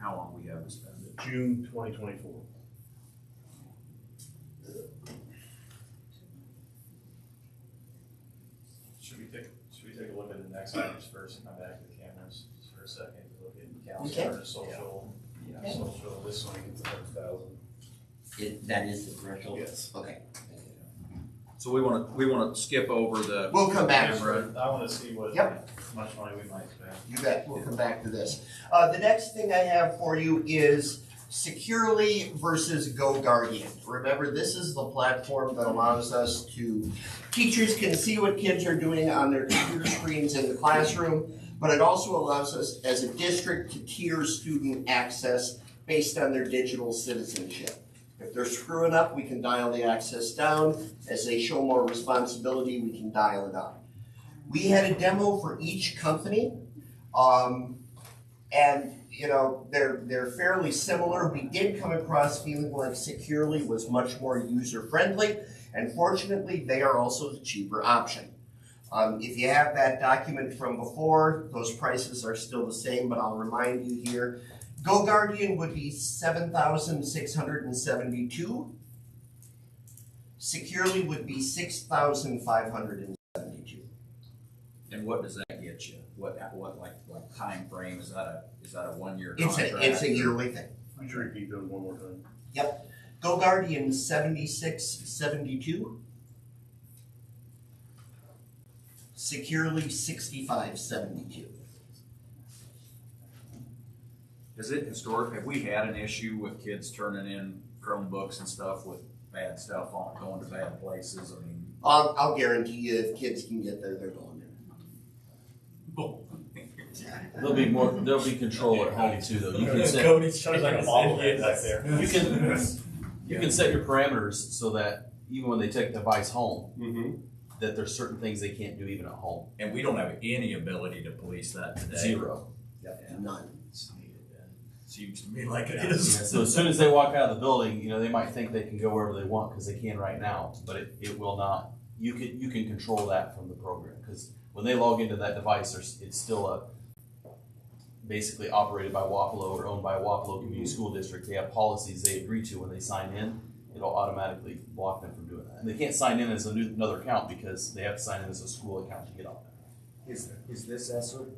how long we have to spend it. June 2024. Should we take a look at the next items first and come back to the cameras just for a second, look at calendar, social, social, this one gets 100,000. That is the threshold? Yes. Okay. So we wanna skip over the. We'll come back. camera. I wanna see what, Yep. how much money we might spend. You bet, we'll come back to this. The next thing I have for you is Securely versus GoGuardian. Remember, this is the platform that allows us to, teachers can see what kids are doing on their computer screens in the classroom, but it also allows us as a district to tier student access based on their digital citizenship. If they're screwing up, we can dial the access down. As they show more responsibility, we can dial it up. We had a demo for each company, and you know, they're fairly similar. We did come across feeling like Securely was much more user-friendly, and fortunately, they are also the cheaper option. If you have that document from before, those prices are still the same, but I'll remind you here. GoGuardian would be $7,672. Securely would be $6,572. And what does that get you? What like time frame? Is that a 1 year contract? It's a yearly thing. Could you repeat those one more time? Yep. GoGuardian $76.72. securely 6572. Is it historic, have we had an issue with kids turning in Chromebooks and stuff with bad stuff on, going to bad places? I mean. I'll guarantee you, if kids can get there, they're going there. There'll be control at home too, though. You can set, Cody's like a bobblehead back there. you can set your parameters so that even when they take the device home, that there's certain things they can't do even at home. And we don't have any ability to police that today. Zero. None. Seems to me like it Yeah, is. so as soon as they walk out of the building, they might think they can go wherever they want because they can right now, but it will not. You can control that from the program because when they log into that device, it's still basically operated by Wapello or owned by a Wapello Community School District. They have policies they agree to when they sign in. It'll automatically block them from doing that. And they can't sign in as another account because they have to sign in as a school account to get on there. Is this ESSER?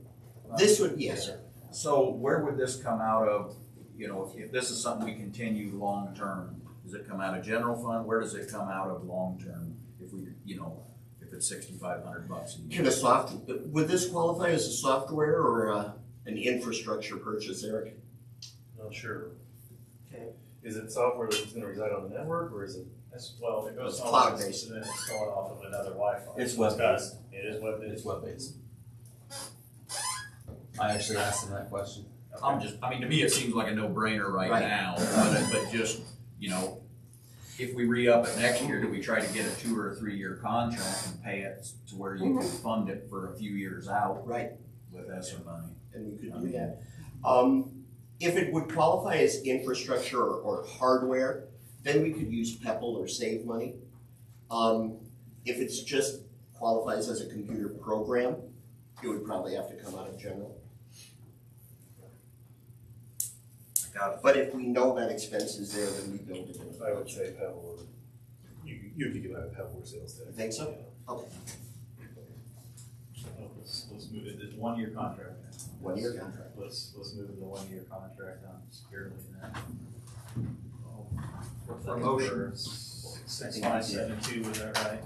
This would, yes, sir. So where would this come out of, if this is something we continue long-term, does it come out of general fund? Where does it come out of long-term if we, if it's $6,500 a year? Would this qualify as a software or an infrastructure purchase, Eric? Not sure. Okay. Is it software that's gonna reside on the network, or is it? Well, it goes It's on, cloud-based. and then it's going off of another Wi-Fi. It's So web-based. It is web-based. It's web-based. I actually asked them that question. To me, it seems like a no-brainer right now, but just, if we re-up it next year, do we try to get a 2 or a 3 year contract and pay it to where you can fund it for a few years out? Right. With ESSER money. And we could do that. If it would qualify as infrastructure or hardware, then we could use PEPL or save money. If it's just qualifies as a computer program, it would probably have to come out of general. But if we know that expense is there, then we build it in. I would say Pebble, or you could get out of Pebble or sales tax. You think so? Okay. Let's move it, it's 1 year contract. 1 year contract. Let's move it to 1 year contract on securely then. Promotion. 6572, is that right?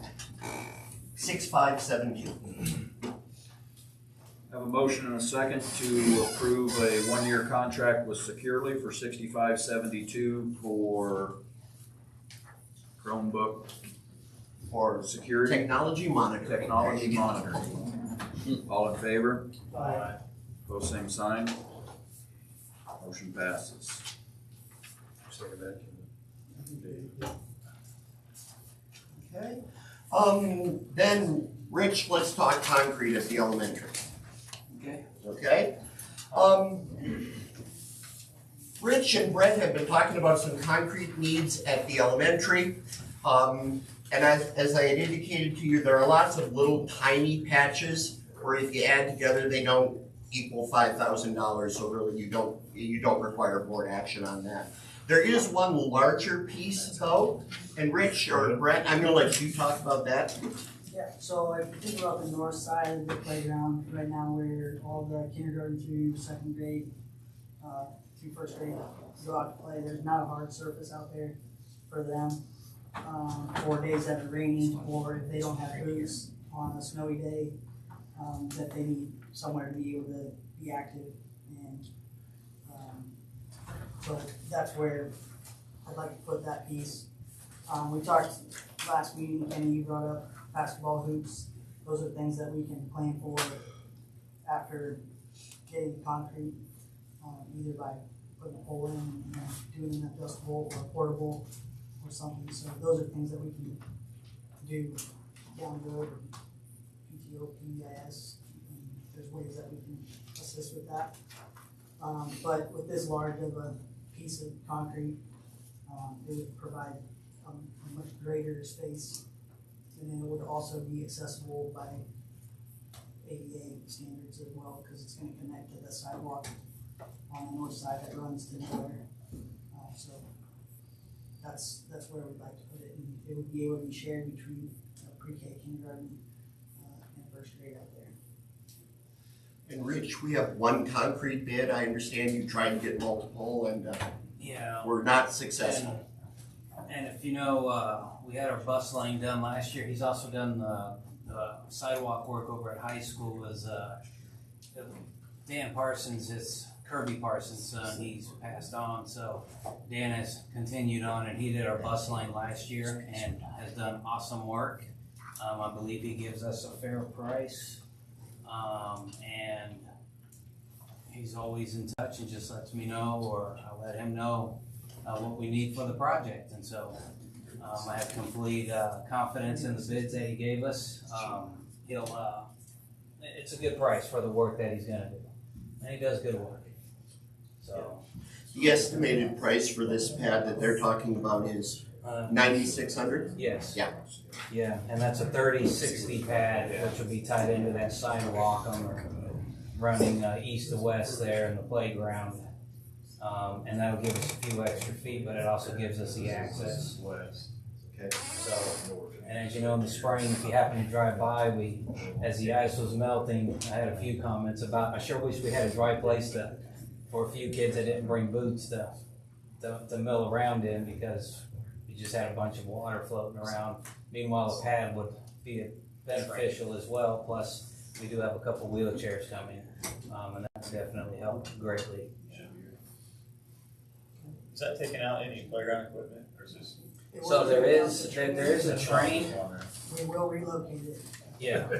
6572. Have a motion and a second to approve a 1 year contract with Securely for $65.72 for Chromebook For security. technology monitoring. Technology monitoring. All in favor? Aye. Pose same sign. Motion passes. Second that. Okay. Then, Rich, let's talk concrete at the elementary. Okay? Rich and Brett have been talking about some concrete needs at the elementary. And as I had indicated to you, there are lots of little tiny patches where if you add together, they don't equal $5,000, so really you don't require board action on that. There is one larger piece though, and Rich or Brett, I'm gonna let you talk about that. Yeah, so if you think about the north side of the playground right now where all the kindergarten through second grade, through first grade go out to play, there's not a hard surface out there for them. 4 days that are raining, or if they don't have boots on a snowy day, that they need somewhere to be able to be active. And so that's where I'd like to put that piece. We talked last meeting, Kenny, you brought up basketball hoops. Those are things that we can plan for after getting concrete, either by putting a hole in and doing an adjustable or portable or something. So those are things that we can do down the road, PTO, PEIS, and there's ways that we can assist with that. But with this large of a piece of concrete, it would provide a much greater space, and then it would also be accessible by ADA standards as well, because it's going to connect to the sidewalk on the north side that runs to nowhere. So that's where we'd like to put it, and it would be able to be shared between pre-K, kindergarten, and first grade out there. And Rich, we have one concrete bid. I understand you tried to get multiple and we're not successful. And if you know, we had our bus lane done last year. He's also done the sidewalk work over at high school is, Dan Parsons, it's Kirby Parsons' son, he's passed on, so Dan has continued on, and he did our bus lane last year and has done awesome work. I believe he gives us a fair price, and he's always in touch and just lets me know, or I let him know what we need for the project, and so I have complete confidence in the bids that he gave us. It's a good price for the work that he's gonna do, and he does good work. So The estimated price for this pad that they're talking about is $9,600? Yes. Yeah. Yeah, and that's a 30-60 pad, which will be tied into that sidewalk on the running east to west there in the playground. And that'll give us a few extra feet, but it also gives us the access. Okay. So, and as you know, in the spring, if you happen to drive by, as the ice was melting, I had a few comments about, I sure wish we had a dry place for a few kids that didn't bring boots to mill around in, because you just had a bunch of water floating around. Meanwhile, a pad would be beneficial as well, plus we do have a couple wheelchairs coming, and that's definitely helped greatly. Is that taking out any playground equipment, or is this? So there is a train. We will relocate it. Yeah. We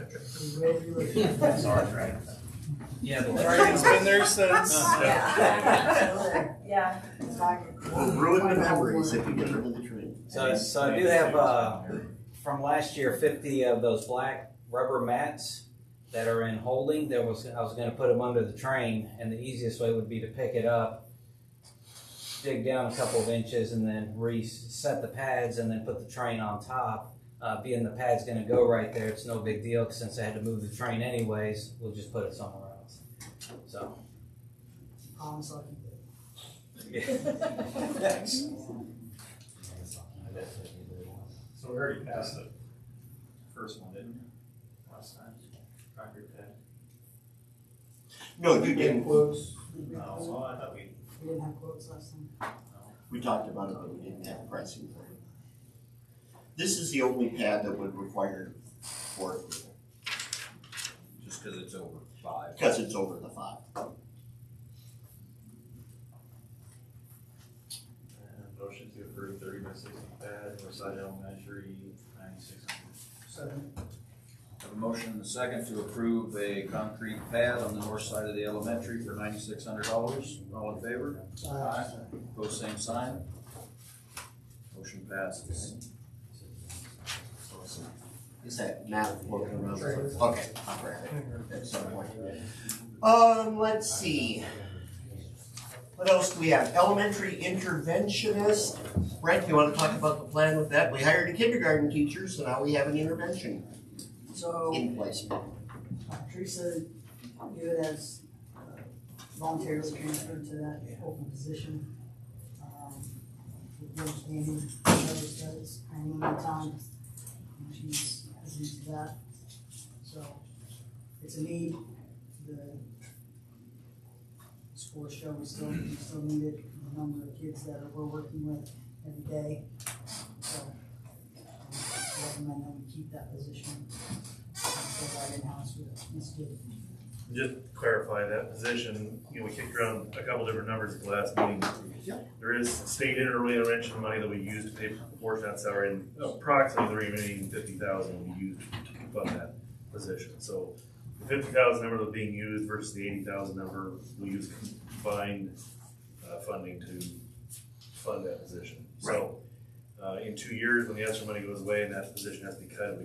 will relocate it. Sorry, train. Yeah, the train's been there since. Yeah. We'll ruin the memories if you get rid of the train. So I do have, from last year, 50 of those black rubber mats that are in holding. I was gonna put them under the train, and the easiest way would be to pick it up, dig down a couple of inches, and then reset the pads, and then put the train on top. Being the pad's gonna go right there, it's no big deal, since I had to move the train anyways, we'll just put it somewhere else. So. Promise I'll keep it. Thanks. So we already passed the first one, didn't we? Last time, concrete pad. No, you didn't. Quotes. No, so I thought we. We didn't have quotes last time. We talked about it, but we didn't have pricing for it. This is the only pad that would require board approval. Just because it's over 5. Because it's over the 5. Motion to approve 30 by 60 pad, Northside Elementary, 9,600. Second. Have a motion and a second to approve a concrete pad on the north side of the elementary for $9,600. All in favor? Aye. Opposed, same sign. Motion passes. Is that map floating around? Okay, I'll grab it at some point. Let's see. What else do we have? Elementary interventionist. Brent, you want to talk about the plan with that? We hired a kindergarten teacher, so now we have an intervention in place. Teresa Good has voluntarily transferred to that open position. With the understanding that it's hanging on time, and she's agreed to that. So it's a need. The scores show we still need it. The number of kids that we're working with every day. So I recommend that we keep that position. Right in-house with Ms. Good. Just to clarify that position, we kicked around a couple different numbers at the last meeting. There is state early intervention money that we use to pay for proportionate salary, and approximately the remaining $50,000 we use to fund that position. So the $50,000 number that's being used versus the $80,000 number, we use combined funding to fund that position. So in 2 years, when the ESSER money goes away and that position has to be cut,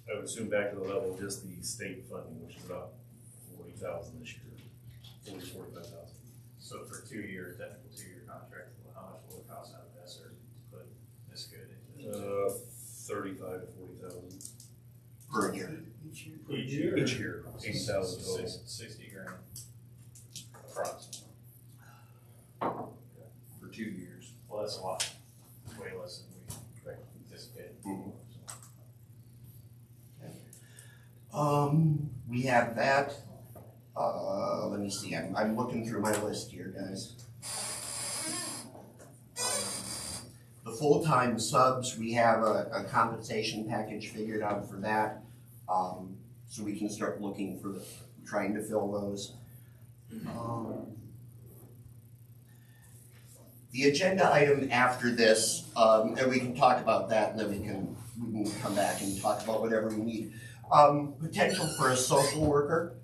I would assume back to the level of just the state funding, which is about $40,000 this year, $45,000. So for 2 years, technical 2-year contract, how much will it cost out of ESSER to put this good into it? 35 to 40,000 per year. Each year, 80,000 total. 60 grand. Approximately. For 2 years. Well, that's a lot. Way less than we anticipated. We have that. Let me see, I'm looking through my list here, guys. The full-time subs, we have a compensation package figured out for that. So we can start looking for trying to fill those. The agenda item after this, and we can talk about that, and then we can come back and talk about whatever we need. Potential for a social worker.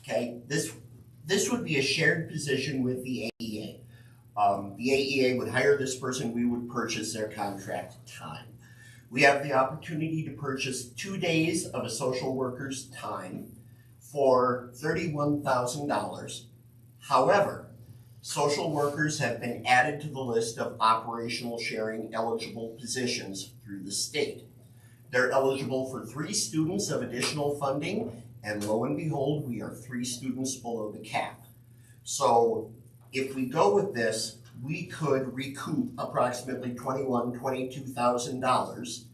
Okay, this would be a shared position with the AEA. The AEA would hire this person, we would purchase their contract time. We have the opportunity to purchase 2 days of a social worker's time for $31,000. However, social workers have been added to the list of operational sharing eligible positions through the state. They're eligible for 3 students of additional funding, and lo and behold, we are 3 students below the cap. So if we go with this, we could recoup approximately $22,000,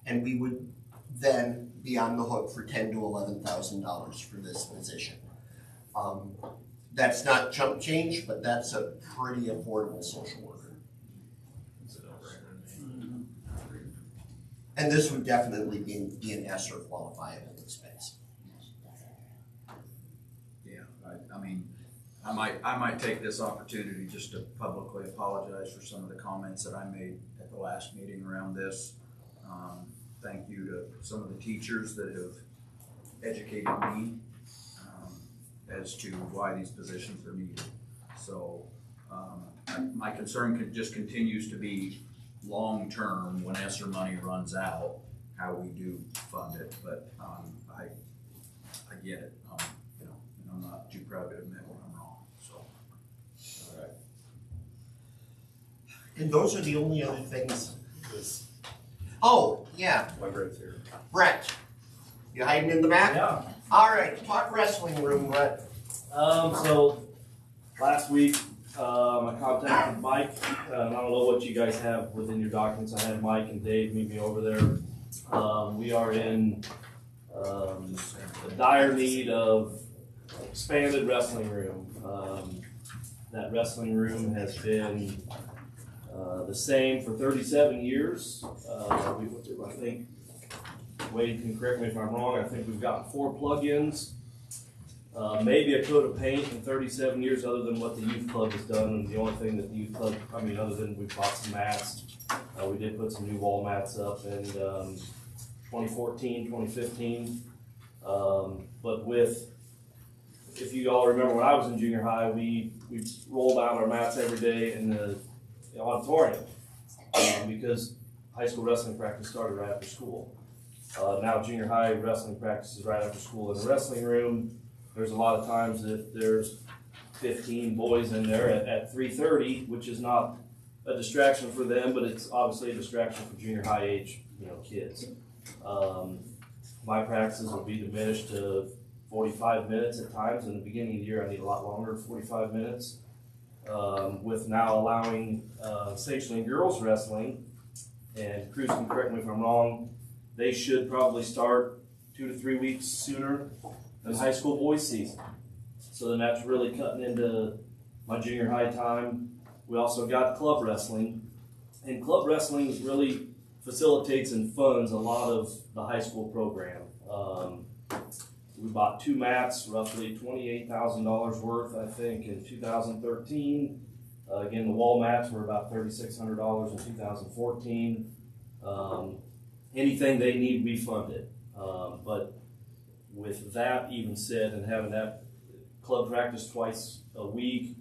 and we would then be on the hook for $10,000 to $11,000 for this position. That's not chump change, but that's a pretty affordable social worker. And this would definitely be an ESSER qualifiable expense. Yeah, I mean, I might take this opportunity just to publicly apologize for some of the comments that I made at the last meeting around this. Thank you to some of the teachers that have educated me as to why these positions are needed. So my concern just continues to be long-term, when ESSER money runs out, how we do fund it. But I get it. And I'm not too proud to admit when I'm wrong. So, all right. And those are the only other things. Oh, yeah. My Brett's here. Brett, you hiding in the back? Yeah. All right, talk wrestling room, Brett. So last week, I contacted Mike, and I don't know what you guys have within your documents. I had Mike and Dave meet me over there. We are in a dire need of expanded wrestling room. That wrestling room has been the same for 37 years. I think, Wade can correct me if I'm wrong, I think we've gotten 4 plug-ins. Maybe a coat of paint in 37 years, other than what the youth club has done. And the only thing that the youth club, other than we bought some mats, we did put some new wall mats up in 2014, 2015. But if you all remember when I was in junior high, we rolled out our mats every day in the auditorium because high school wrestling practice started right after school. Now junior high wrestling practice is right after school in the wrestling room. There's a lot of times that there's 15 boys in there at 3:30, which is not a distraction for them, but it's obviously a distraction for junior high age, kids. My practices will be diminished to 45 minutes at times. In the beginning of the year, I need a lot longer, 45 minutes. With now allowing sanctioning girls wrestling, and Cruz can correct me if I'm wrong, they should probably start 2 to 3 weeks sooner than high school boys season. So then that's really cutting into my junior high time. We also got club wrestling, and club wrestling really facilitates and funds a lot of the high school program. We bought 2 mats, roughly $28,000 worth, I think, in 2013. Again, the wall mats were about $3,600 in 2014. Anything they need, we fund it. But with that even said, and having that club practice twice a week,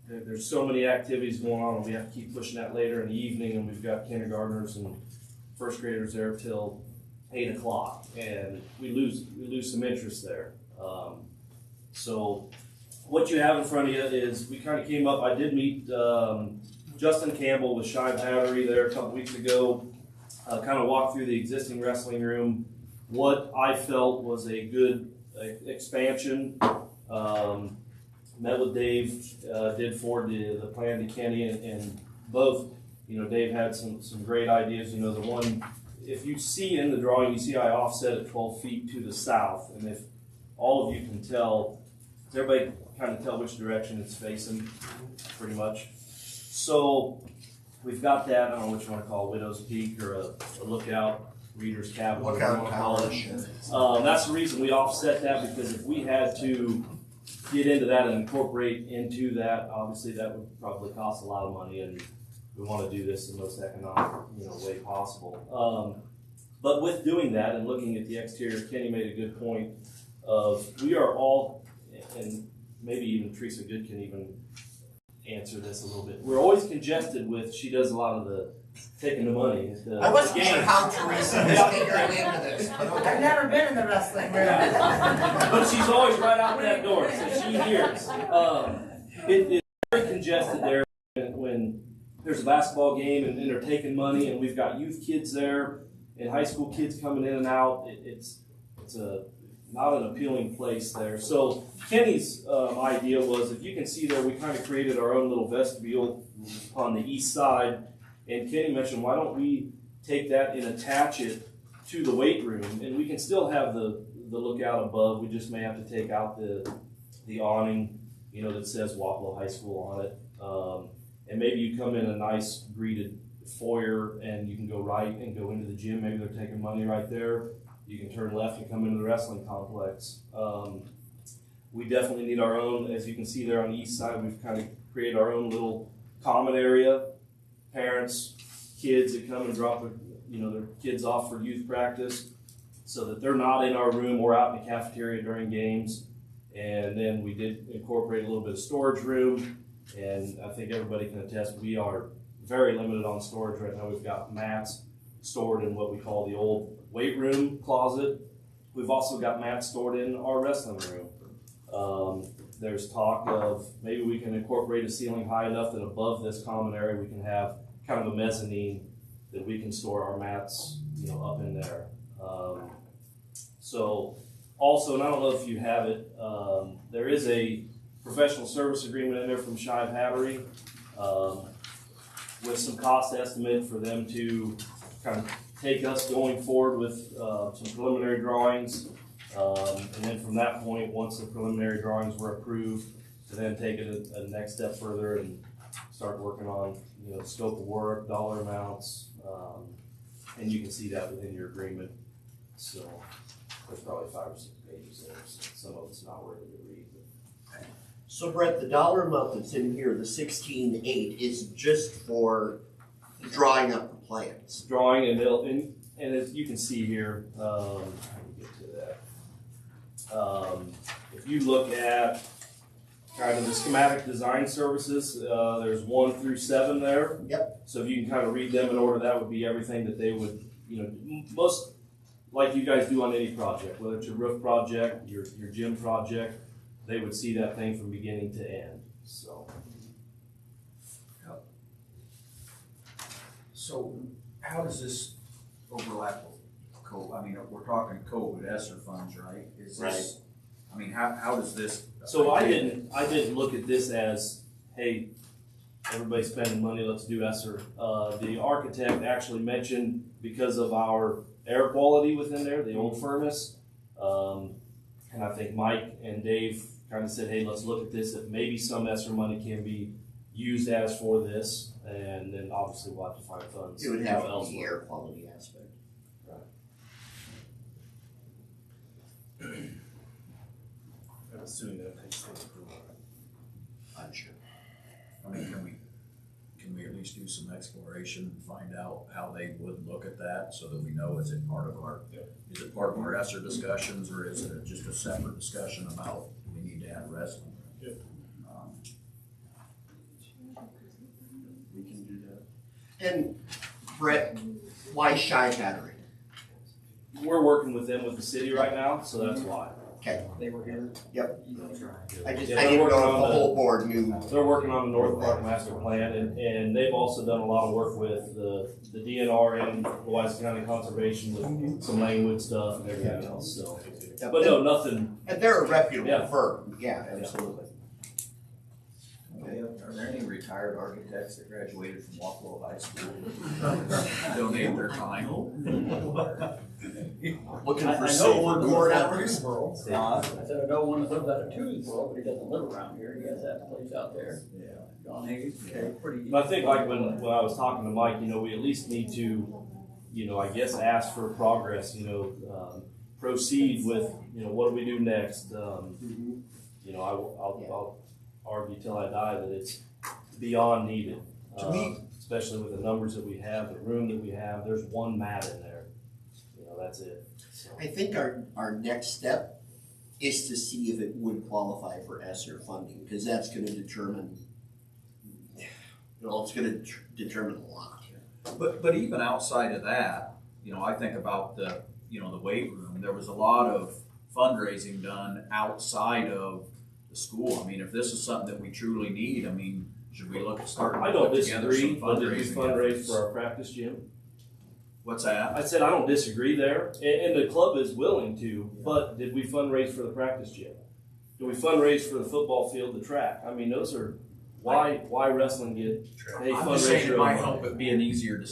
there's so many activities going on, and we have to keep pushing that later in the evening, and we've got kindergartners and first graders there till 8 o'clock, and we lose some interest there. So what you have in front of you is, we kind of came up, I did meet Justin Campbell with Shy Battery there a couple weeks ago, kind of walked through the existing wrestling room, what I felt was a good expansion. Met with Dave, did forward the plan to Kenny, and both, Dave had some great ideas. The one, if you see in the drawing, you see I offset it 12 feet to the south, and if all of you can tell, does everybody kind of tell which direction it's facing, pretty much? So we've got that, I don't know what you want to call it, Widow's Peak or a lookout. reader's cabinet. Lookout college. That's the reason we offset that, because if we had to get into that and incorporate into that, obviously that would probably cost a lot of money, and we want to do this in the most economic, way possible. But with doing that and looking at the exterior, Kenny made a good point of we are all, and maybe even Teresa Good can even answer this a little bit. We're always congested with, she does a lot of the taking the money. I wasn't sure how Teresa was figuring into this, but okay. I've never been in the wrestling room. But she's always right out that door, so she hears. It's very congested there when there's a basketball game and they're taking money, and we've got youth kids there and high school kids coming in and out. It's not an appealing place there. So Kenny's idea was, if you can see there, we kind of created our own little vestibule on the east side. And Kenny mentioned, why don't we take that and attach it to the weight room, and we can still have the lookout above. We just may have to take out the awning, that says Wapello High School on it. And maybe you come in a nice greeted foyer, and you can go right and go into the gym. Maybe they're taking money right there. You can turn left and come into the wrestling complex. We definitely need our own, as you can see there on the east side, we've kind of created our own little common area. Parents, kids that come and drop their kids off for youth practice, so that they're not in our room or out in the cafeteria during games. And then we did incorporate a little bit of storage room, and I think everybody can attest we are very limited on storage right now. We've got mats stored in what we call the old weight room closet. We've also got mats stored in our wrestling room. There's talk of maybe we can incorporate a ceiling high enough that above this common area we can have kind of a mezzanine that we can store our mats, up in there. So also, and I don't know if you have it, there is a professional service agreement in there from Shive Hattery with some cost estimate for them to kind of take us going forward with some preliminary drawings. And then from that point, once the preliminary drawings were approved, to then take it a next step further and start working on, the scope of work, dollar amounts, and you can see that within your agreement. So there's probably 5 or 6 pages there, so some of it's not worthy to read. So Brett, the dollar amount that's in here, the 16,800, is just for drawing up the plans. Drawing, and as you can see here, how do we get to that? If you look at kind of the schematic design services, there's 1 through 7 there. Yep. So if you can kind of read them in order, that would be everything that they would, most like you guys do on any project, whether it's your roof project, your gym project, they would see that thing from beginning to end. So how does this overlap with COVID? I mean, we're talking COVID ESSER funds, right? Is this, I mean, how does this? So I didn't look at this as, hey, everybody's spending money, let's do ESSER. The architect actually mentioned, because of our air quality within there, the old furnace, and I think Mike and Dave kind of said, hey, let's look at this, if maybe some ESSER money can be used as for this, and then obviously we'll have to find funds. It would have the air quality aspect. I'm assuming that takes the approval. I'm sure. I mean, can we at least do some exploration and find out how they would look at that, so that we know, is it part of our ESSER discussions, or is it just a separate discussion about we need to have wrestling? Yep. We can do that. And Brett, why Shive Hattery? We're working with them with the city right now, so that's why. Okay. They were here. Yep. I Yeah, didn't know if the whole board knew. They're working on the North Park Master Plan, and they've also done a lot of work with the DNR and Wise County Conservation with some language stuff and everything else, so. But no, nothing. And they're a reputable firm, yeah, absolutely. Okay. Are there any retired architects that graduated from Wapello High School? Donate their time. Looking for safer board hours? I said I know one that lives out of Tewksboro, but he doesn't live around here. He has that place out there. Yeah. John Hayes, okay, pretty. But I think like when I was talking to Mike, we at least need to I guess ask for progress, proceed with, what do we do next? I'll argue till I die that it's beyond needed. To me, especially with the numbers that we have, the room that we have, there's one mat in there. That's it. So. I think our next step is to see if it would qualify for ESSER funding, because that's gonna determine, it's gonna determine a lot. But even outside of that, I think about the weight room. There was a lot of fundraising done outside of the school. I mean, if this is something that we truly need, should we look at starting I to don't put together some disagree, but did we fundraising fundraise efforts? for our practice gym? What's that? I said I don't disagree there, and the club is willing to, but did we fundraise for the practice gym? Did we fundraise for the football field, the track? Those are, why wrestling get a I'm just saying fundraiser? it might help it be an easier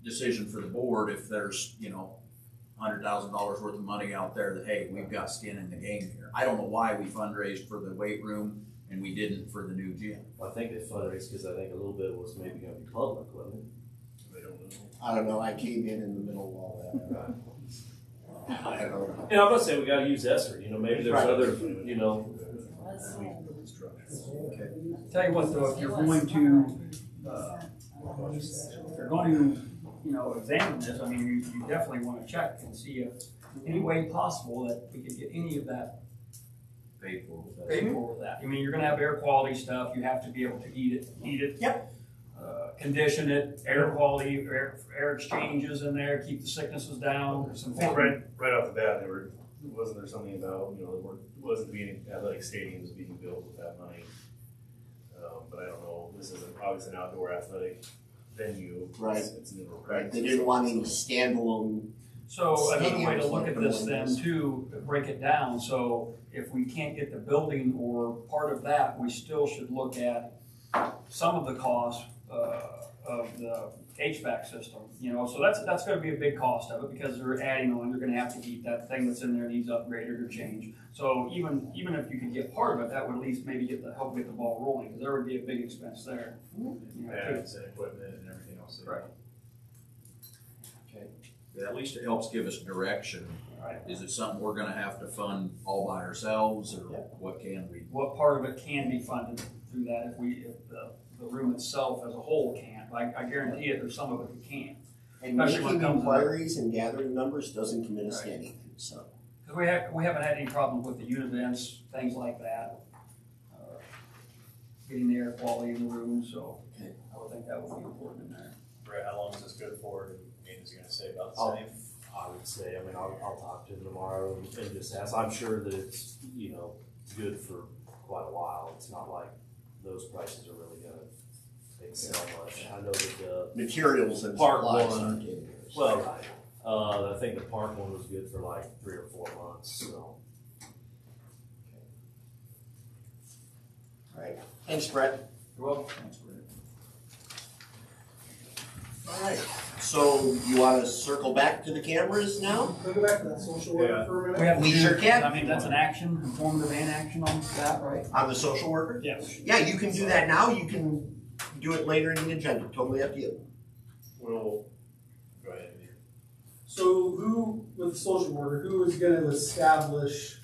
decision for the board if there's, $100,000 worth of money out there that, hey, we've got skin in the game here. I don't know why we fundraised for the weight room and we didn't for the new gym. I think they fundraised because I think a little bit was maybe going to be public, wasn't it? I don't know, I came in the middle of all that. I don't know. And I'm not saying we got to use ESSER, maybe there's Right. other, Tell you what though, if you're going to, examine this, you definitely want to check and see if any way possible that we could get any of that Paid for with that. You're gonna have air quality stuff, you have to be able to eat it. Yep. Condition it, air quality, air exchanges in there, keep the sicknesses down, some things. Right off the bat, wasn't there something about, there wasn't being athletic stadiums being built with that money. But I don't know, this is obviously an outdoor athletic venue. Right. It's an indoor Right, practice. they didn't want any standalone. So another way to look at this then too, break it down, so if we can't get the building or part of that, we still should look at some of the cost of the HVAC system, so that's gonna be a big cost of it, because they're adding on, you're gonna have to keep that thing that's in there needs upgraded or changed. So even if you could get part of it, that would at least maybe help get the ball rolling, because there would be a big expense there. Pads and equipment and everything else. Right. At least it helps give us direction. Right. Is it something we're gonna have to fund all by ourselves, or what can we? What part of it can be funded through that if the room itself as a whole can't? I guarantee it, there's some of it that can't. And Especially when it making comes to- inquiries and gathering numbers doesn't commit us to anything, so. Because we haven't had any problem with the unit events, things like that. Getting the air quality in the room, so I would think that would be important in there. Brett, how long is this good for? Is he gonna say about the same? I would say, I'll talk to him tomorrow and just ask. I'm sure that it's, good for quite a while. It's not like those prices are really gonna excel much. I know that the Materials and park supplies one, aren't getting yours. well, I think the park one was good for like 3 or 4 months, so. All right, thanks, Brett. You're welcome. Thanks, Brett. All right, so you want to circle back to the cameras now? Can we go back to that social worker for a minute? We sure can. That's an action, informative and action on that, right? On the social worker? Yes. Yeah, you can do that now, you can do it later in the agenda, totally up to you. Well, go ahead. So who, with the social worker, who is gonna establish,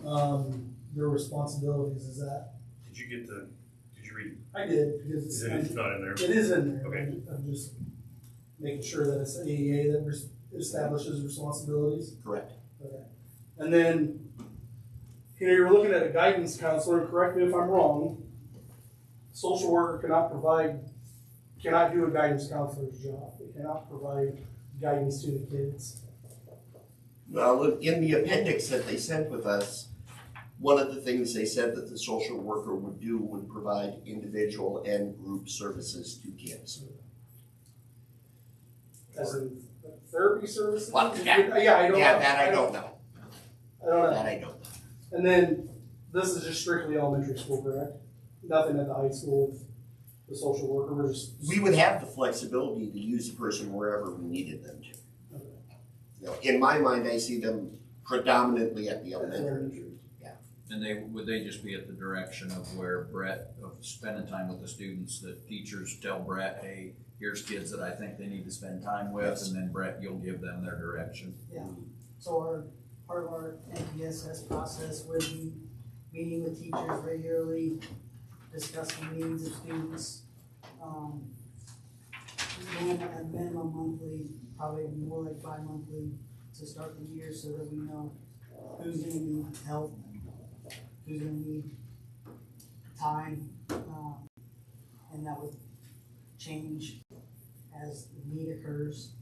their responsibilities, is that? Did you read it? I did, because Is it not in there? It is in there. Okay. I'm just making sure that it's AEA that establishes responsibilities. Correct. Okay. And then, you're looking at a guidance counselor, and correct me if I'm wrong, social worker cannot do a guidance counselor's job. They cannot provide guidance to the kids. Well, in the appendix that they sent with us, one of the things they said that the social worker would do would provide individual and group services to kids. As in therapy services? Well, Yeah, I don't know. that I don't know. I don't know. That I don't know. And then, this is just strictly elementary school, correct? Nothing at the high school with the social worker, we're just. We would have the flexibility to use the person wherever we needed them to. In my mind, I see them predominantly at the elementary. Yeah. would they just be at the direction of where Brett, of spending time with the students, that teachers tell Brett, hey, here's kids that I think they need to spend time with, and then Brett, you'll give them their direction? Yeah, so part of our NPSS process would be meeting with teachers regularly, discussing needs of students. At minimum monthly, probably more like bi-monthly to start the year so that we know who's gonna need help, who's gonna need time, and that would change as the need occurs.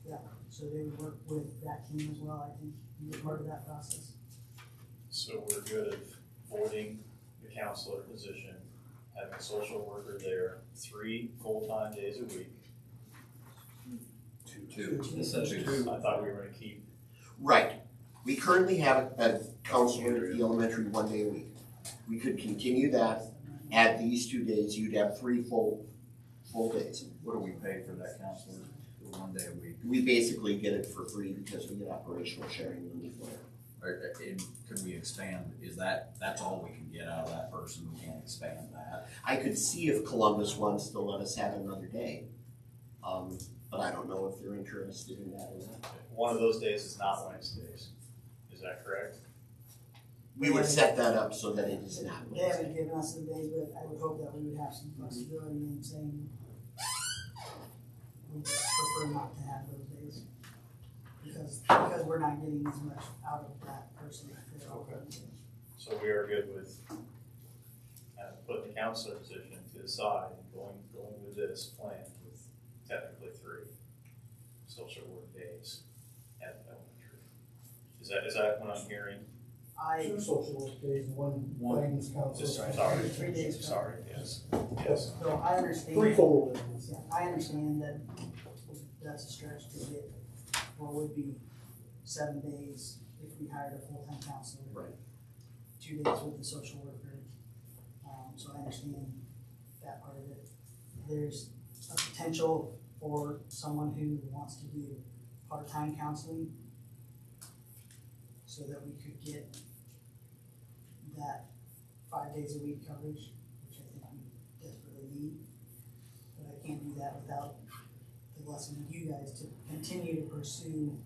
Yeah, so they would work with that team as well, I think, be a part of that process. So we're good at voiding the counselor position, having a social worker there 3 full-time days a week. Two. I thought we were gonna keep. Right. We currently have a counselor at the elementary 1 day a week. We could continue that, add these 2 days, you'd have 3 full days. What do we pay for that counselor for 1 day a week? We basically get it for free because we get operational sharing money for it. And could we expand, that's all we can get out of that person, we can't expand that? I could see if Columbus wants to let us have another day, but I don't know if they're interested in that or not. One of those days is not Wednesdays, is that correct? We would set that up so that it is not. They haven't given us the days, but I would hope that we would have some flexibility in saying we prefer not to have those days. Because we're not getting as much out of that person. Okay. So we are good with putting the counselor position to the side and going with this plan with technically 3 social work days at the elementary. Is that what I'm hearing? 2 social work days, 1 guidance counselor. Sorry, 3 days. sorry, yes. So I understand. 3 full days. Yeah, I understand that that's a stretch to get what would be 7 days if we hired a full-time counselor. Right. 2 days with the social worker. So I understand that part of it. There's a potential for someone who wants to do part-time counseling so that we could get that 5 days a week coverage, which I think we desperately need. But I can't do that without the blessing of you guys to continue to pursue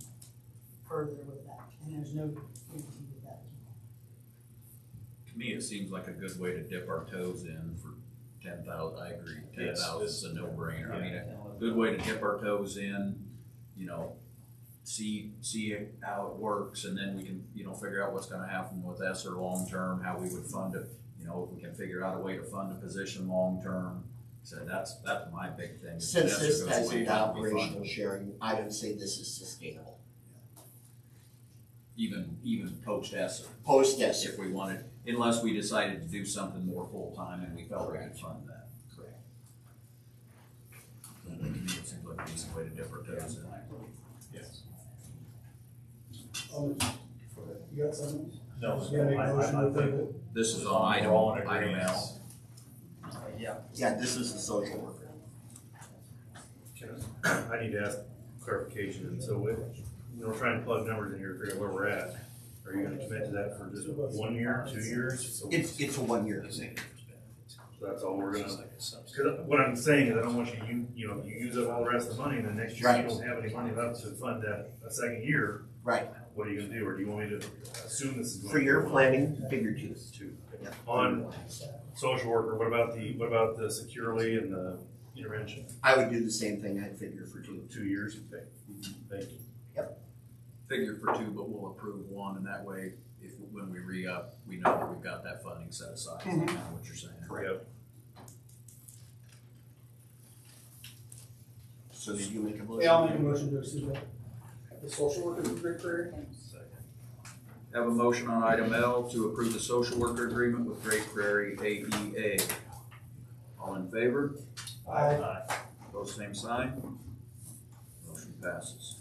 further with that. And there's no guarantee with that. To me, it seems like a good way to dip our toes in for 10,000, I agree, 10,000 is a no-brainer. I mean, a good way to dip our toes in, see how it works, and then we can, figure out what's gonna happen with ESSER long-term, how we would fund it, if we can figure out a way to fund a position long-term. So that's my big thing. Since ESSER this goes has away, an how we fund operational it. sharing, I would say this is sustainable. Even post-ESSER. Post-ESSER. If we wanted, unless we decided to do something more full-time and we felt we could fund that. Correct. To me, it seems like a decent way to dip our toes in. Yes. You got something? No, You gotta make a motion I with think it. This is on We're all in item agreement. L. Yeah, this is the social worker. I need to ask clarification, so we're trying to plug numbers in here, figure out where we're at. Are you gonna commit to that for just 1 year, 2 years? It's a 1 year. So that's all we're gonna, cause what I'm saying is I don't want you use up all the rest of the money and then next year you don't have any money left to fund that a second year. Right. What are you gonna do, or do you want me to assume this is going? For your planning, figure 2. Yeah. On social worker, what about the securely and the intervention? I would do the same thing, I'd figure for 2. 2 years, okay, thank you. Yep. Figure for 2, but we'll approve 1, and that way, when we re-up, we know that we've got that funding set aside. Is that kind of what you're saying? Yep. So did you make a motion? Yeah, I'll make a motion to accept that. The social worker for Great Prairie. Have a motion on item L to approve the social worker agreement with Great Prairie AEA. All in favor? Aye. Opposed, same sign. Motion passes.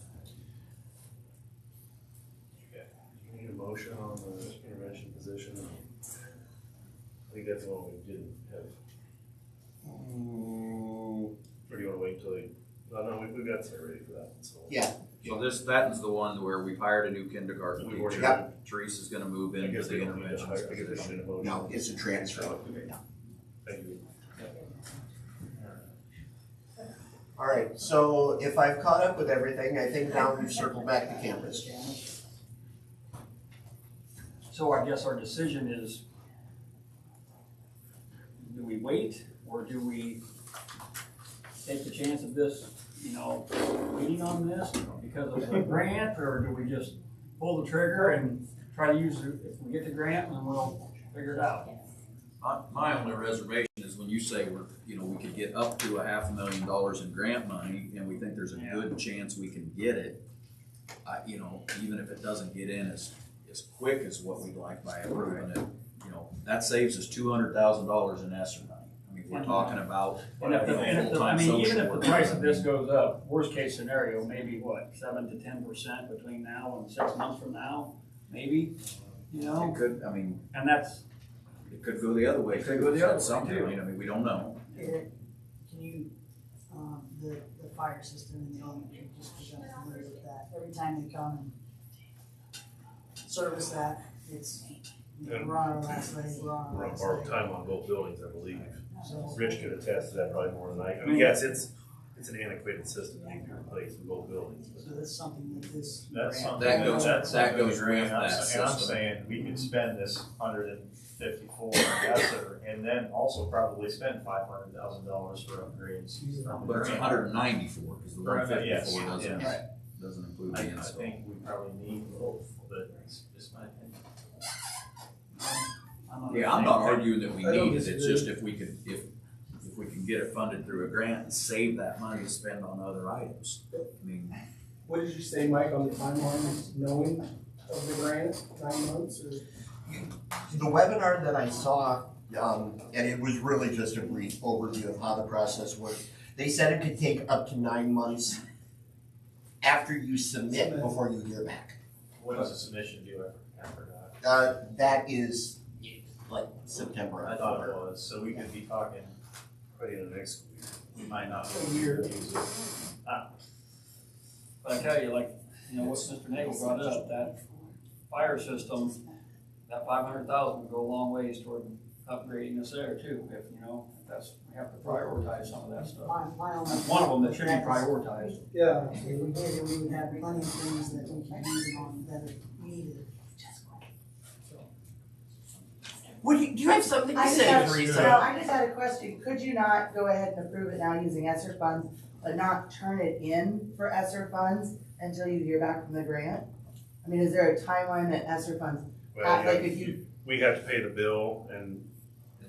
You need a motion on the intervention position? I think that's the one we didn't have. Or do you wanna wait until no, we've got to get ready for that, so. Yeah, So that is the one where we've hired a new kindergarten We've already teacher. got Teresa's gonna move I into guess the we don't need to intervention hire, I guess we don't position. need a motion. No, it's a transfer. Thank you. All right, so if I've caught up with everything, I think now we've circled back to campus. So I guess our decision is, do we wait or do we take the chance of this, waiting on this because of the grant, or do we just pull the trigger and try to use it? If we get the grant, then we'll figure it out. My only reservation is when you say we could get up to $500,000 in grant money and we think there's a good chance we can get it, even if it doesn't get in as quick as what we'd like by approving it, that saves us $200,000 in ESSER money. I mean, we're talking about full-time social even if the work. price of this goes up, worst case scenario, maybe 7 to 10% between now and 6 months from now, maybe, It could, and that's. it could go the other way. It could go the other way, At some too. point, we don't know. Can you, the fire system in the elementary, just because I'm familiar with that, every time they come and service that, it's, we're on our last leg, we're on We're our on last borrowed leg. time on both buildings, I believe. So- Rich could attest to that probably more than I. I mean, yes, it's an antiquated system that needs to be replaced in both buildings. So that's something that this. That's grant- something. That goes that's with something that and I'm system. saying we could spend this 154 ESSER and then also probably spend $500,000 for upgrades. from the But it's grant. 194, because the 154 Yes, doesn't, yes. doesn't include I the install. think we probably need both, but it's just my opinion. Yeah, I'm not arguing that we I don't need it, it's disagree. just if we can get it funded through a grant and save that money to spend on other items. I mean, What did you say, Mike, on the timeline, knowing of the grant, 9 months or? The webinar that I saw, and it was really just a brief overview of how the process worked. They said it could take up to 9 months after you submit before you hear back. When does the submission due? I forgot. That is like September. I thought it was, so we could be talking Probably in the next week. we might not. A year. use it. But I tell you, what Mr. Nagel brought up, that fire system, that 500,000 would go a long ways toward upgrading us there too, if that's, we have to prioritize some of that stuff. My only. One of them that should be prioritized. Yeah. If we did it, we would have plenty of things that we can use it on that are needed. Do you have something to I just say, have- Teresa? No, I just had a question. Could you not go ahead and approve it now using ESSER funds, but not turn it in for ESSER funds until you hear back from the grant? I mean, is there a timeline that ESSER funds, Well, like if you, we have to pay the bill and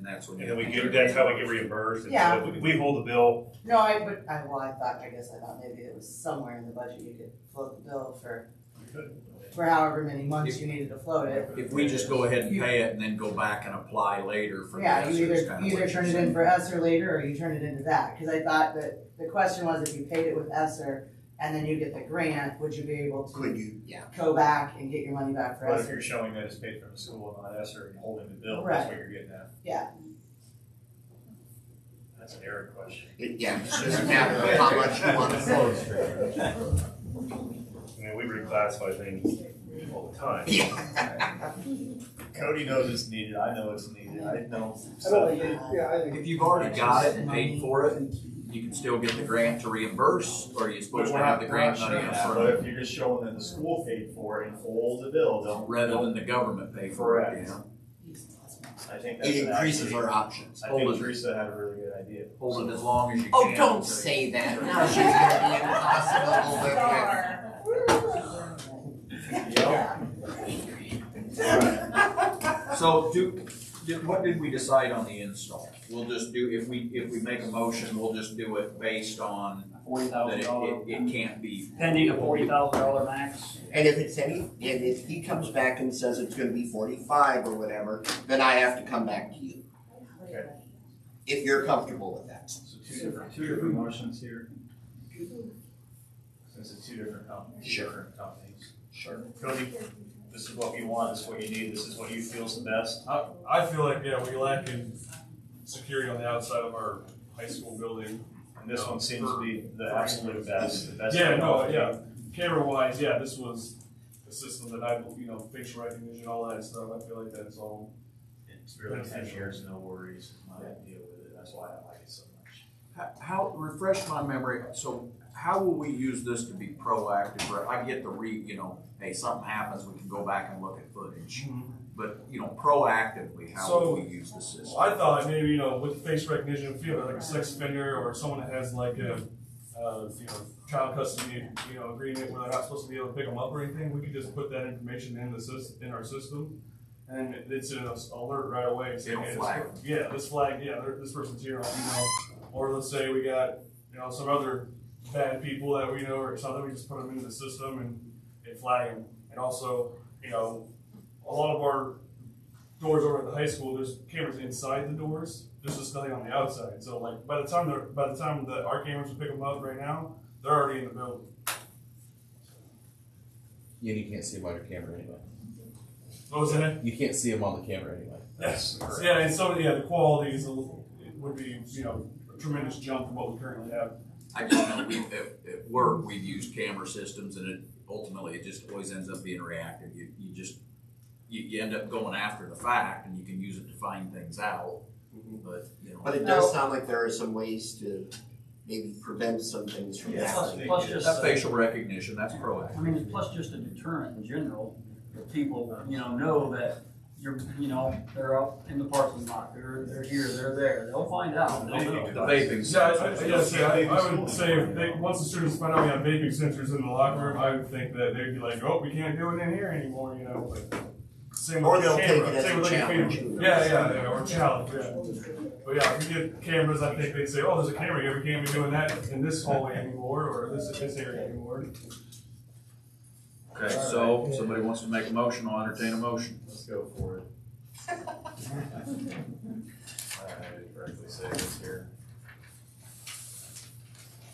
that's when then that's how we get reimbursed. And Yeah. so if we hold the bill. no, I thought maybe it was somewhere in the budget you could float the bill for however many months you needed to float it. If we just go ahead and pay it and then go back and apply later for the Yeah, you ESSER is kind of either what turn you're it in saying. for ESSER later or you turn it into that, cause I thought that the question was if you paid it with ESSER and then you get the grant, would you be able to? Could you, yeah. Go back and get your money back for But if ESSER? you're showing that it's paid from the school and not ESSER and holding the bill, Right. that's what you're getting at. Yeah. That's an error question. Yeah, it's just a matter of how much you want to float. I mean, we reclassify things all the time. Cody knows it's needed, I know it's needed, I know. I don't think it, yeah, I think. If you've already got it and paid for it, you can still get the grant to reimburse, or are you supposed to have the grant money up But front? if you're just showing that the school paid for it and holds the bill, don't. Rather than the government pay for it, Correct. I think that's. It an increases actually- our options. I think Teresa had a really good idea. Hold it as long as you can. Oh, don't say that. Now she's gonna be impossible. So what did we decide on the install? We'll just do, if we make a motion, we'll just do it based on that $40,000. it can't be. Pending a $40,000 max. And if he comes back and says it's gonna be 45 or whatever, then I have to come back to you. Okay. If you're comfortable with that. So two different motions here. Since it's two different companies. Sure. Cody, this is what we want, this is what you need, this is what you feel is the best. I feel like, we lack in security on the outside of our high school building. And this one seems to be the absolute best, the best. Yeah, no, technology. yeah. camera wise, yeah, this was a system that I, facial recognition, all that stuff, I feel like that's all. It's really 10 years, no worries, is my deal with it, that's why I like it so much. How, refresh my memory, so how will we use this to be proactive? Where I get the hey, something happens, we can go back and look at footage. But, proactively, how will we use the system? I thought maybe, with face recognition, if you have like a sex offender or someone that has like a, child custody, agreement where they're not supposed to be able to pick them up or anything, we could just put that information in our system. And it's an alert right away. It'll flag. Yeah, this flag, this person's here, or let's say we got, some other bad people that we know or something, we just put them into the system and flag them. And also, a lot of our doors over at the high school, there's cameras inside the doors. There's just nothing on the outside. So like by the time that our cameras will pick them up right now, they're already in the building. Yeah, you can't see them on your camera anyway. What was that? You can't see them on the camera anyway. Yes. Yeah, and so the quality would be a tremendous jump from what we currently have. I just know at work we've used camera systems, and ultimately it just always ends up being reactive. You end up going after the fact, and you can use it to find things out. But it does sound like there are some ways to maybe prevent some things from happening. Plus just that facial recognition, that's proactive. I mean, it's plus just a deterrent in general, that people, know that they're out in the parking lot, they're here, they're there, they'll find out. The vaping. I would say if once the students find out we have vaping sensors in the locker room, I would think that they'd be like, oh, we can't do it in here anymore, but same Or with the they'll take camera. it as Same a with challenge. or challenge, But yeah, if we get cameras, I think they'd say, oh, there's a camera here, we can't be doing that in this hallway anymore, or this area anymore. Okay, so somebody wants to make a motion, I'll entertain a motion. Let's go for it. I didn't correctly say this here.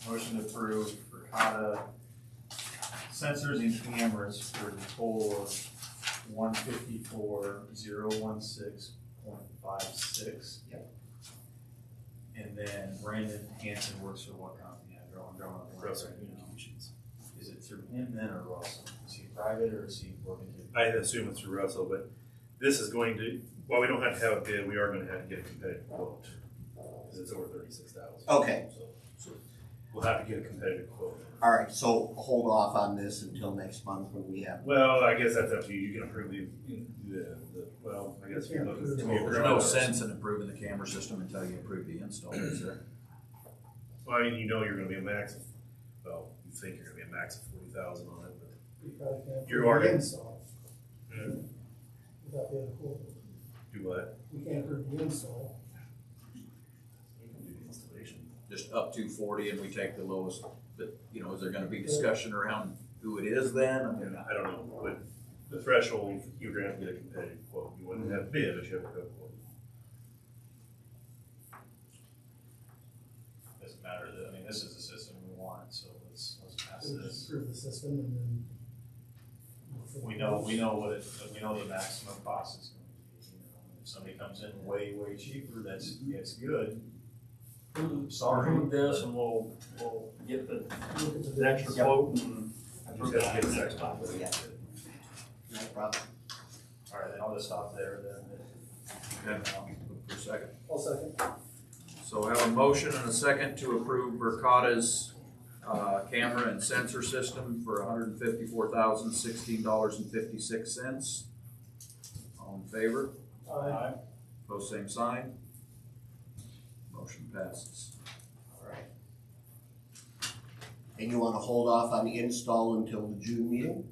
Motion to approve Verkada sensors and cameras for the total of $154,016.56. Yep. And then Brandon Hanson works for what company? I'm drawing on the website. Communications. Is it through him then or Russell? Is he private or is he working through? I assume it's through Russell, but this is going to, while we don't have to have a bid, we are going to have to get a competitive quote because it's over 36,000. Okay. So we'll have to get a competitive quote. All right, so hold off on this until next month when we have. Well, I guess that's up to you. You can approve well, I guess you're looking to There's no sense in improving the camera system until you approve the install, is there? Well, I mean, you're going to be a max of, you think you're going to be a max of 40,000 on it, but you are going to install. Without the other quote. Do what? We can't approve the install. You can do the installation. Just up to 40 and we take the lowest, but, is there gonna be discussion around who it is then? I don't know, but the threshold, you're going to have to get a competitive quote. You wouldn't have bid, but you have to go quote. Doesn't matter, this is the system we want, so let's pass We'll this. just approve the system and then. We know the maximum cost is going to be, if somebody comes in way cheaper, that's good. Sorry. Approve this and we'll get the extra quote and approve that next time. Yeah. No problem. All right, then I'll just stop there then. Okay, for a second. I'll second. So I have a motion and a second to approve Verkada's camera and sensor system for $154,016.56. All in favor? Aye. Pose same sign. Motion passes. All right. And you want to hold off on the install until the June meeting?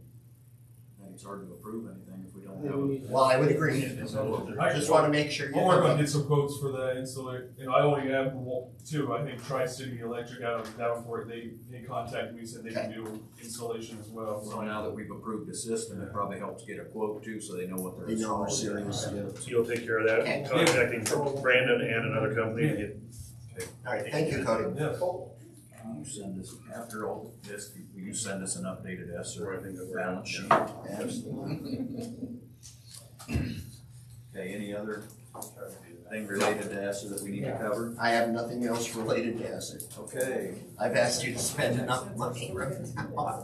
I think it's hard to approve anything if we don't have it. Well, I would agree. I just want to make sure. We'll work on get some quotes for the installer. I only have two. I think Tri-City Electric out of Davenport, they contacted me and said they can do installation as well. So now that we've approved the system, it probably helps get a quote too, so they know what they're They know we're installing. serious. So you'll take care of that, Okay. contacting Brandon and another company to get. Okay. All right, thank you, Cody. Yeah. Can you send us, after all this, will you send us an updated Sure, I think that we're- balance sheet? Absolutely. Okay, any other Thing related to ESSER that we need to cover? I have nothing else related to ESSER. Okay. I've asked you to spend enough money.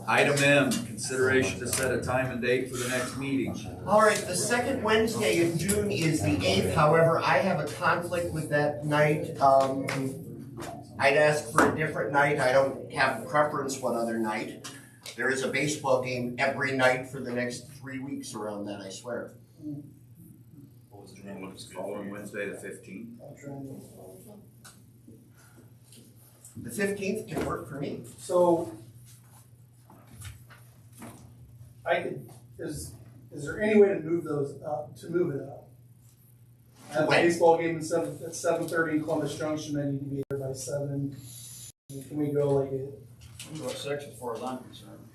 Item M, consideration to set a time and date for the next meeting. All right, the second Wednesday in June is the 8th. However, I have a conflict with that night. I'd ask for a different night. I don't have preference what other night. There is a baseball game every night for the next 3 weeks around that, I swear. Following Wednesday, the 15th. The 15th can work for me. So, is there any way to move those up, to move it up? I have a baseball game at 7:30 in Columbus Junction, I need to be there by 7. Can we go like Go at 6 as far as I'm concerned.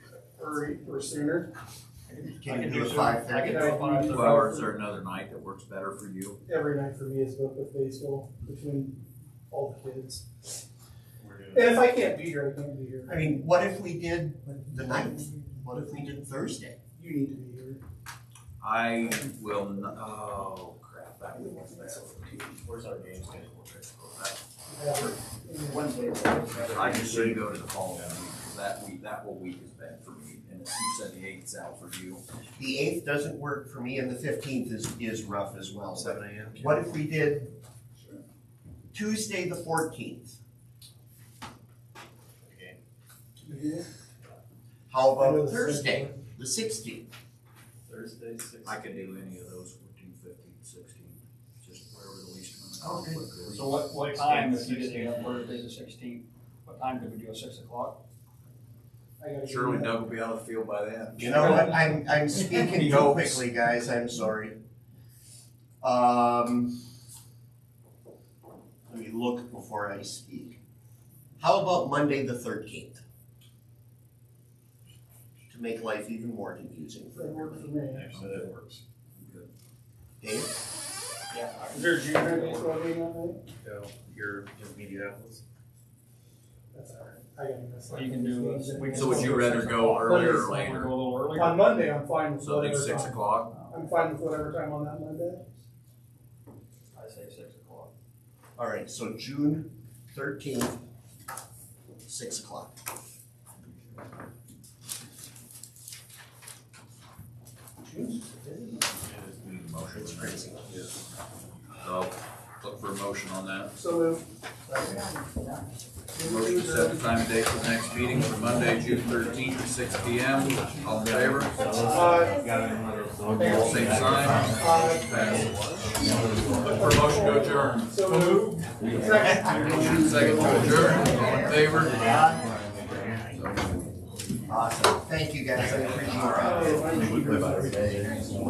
or sooner? Can you do it 5:30? I can do it 5:30. Or is there another night that works better for you? Every night for me is booked with baseball between all the kids. And if I can't be here, I can't be here. I mean, what if we did the 9th? What if we did Thursday? You need to be here. I will not, oh crap, that would work better. Where's our game schedule? Wednesday. I just say go to the following week, because that week, that whole week is bad for me, and you said the 8th's out for you. The 8th doesn't work for me, and the 15th is rough as well. 7 a.m. What if we did Tuesday the 14th? How about Thursday, the 16th? Thursday, 6th. I could do any of those, 14th, 15th, 16th, just wherever the least amount of conflict is. So what time, if you did it on Thursday the 16th, what time could we do at 6 o'clock? Surely Doug will be on the field by then. You know what, I'm speaking too quickly, guys, I'm sorry. Let me look before I speak. How about Monday the 13th? To make life even more confusing for everybody. Actually, that works. Good. Dave? Yeah. Is there a junior baseball game that night? No, you're in Minneapolis. That's all right. I gotta miss So you can do, So would you rather go earlier or later? Go a little earlier? On Monday, I'm fine with So I think whatever 6 time. o'clock? I'm fine with whatever time on that Monday. I say 6 o'clock. All right, so June 13th, 6 o'clock. It's crazy. So, look for a motion on that. So moved. Motion to set the time and date for the next meeting for Monday, June 13th at 6 p.m. All in favor? Same sign. Passes. Look for a motion to adjourn. So moved. Motion second to adjourn. All in favor? Awesome. Thank you, guys. I appreciate it.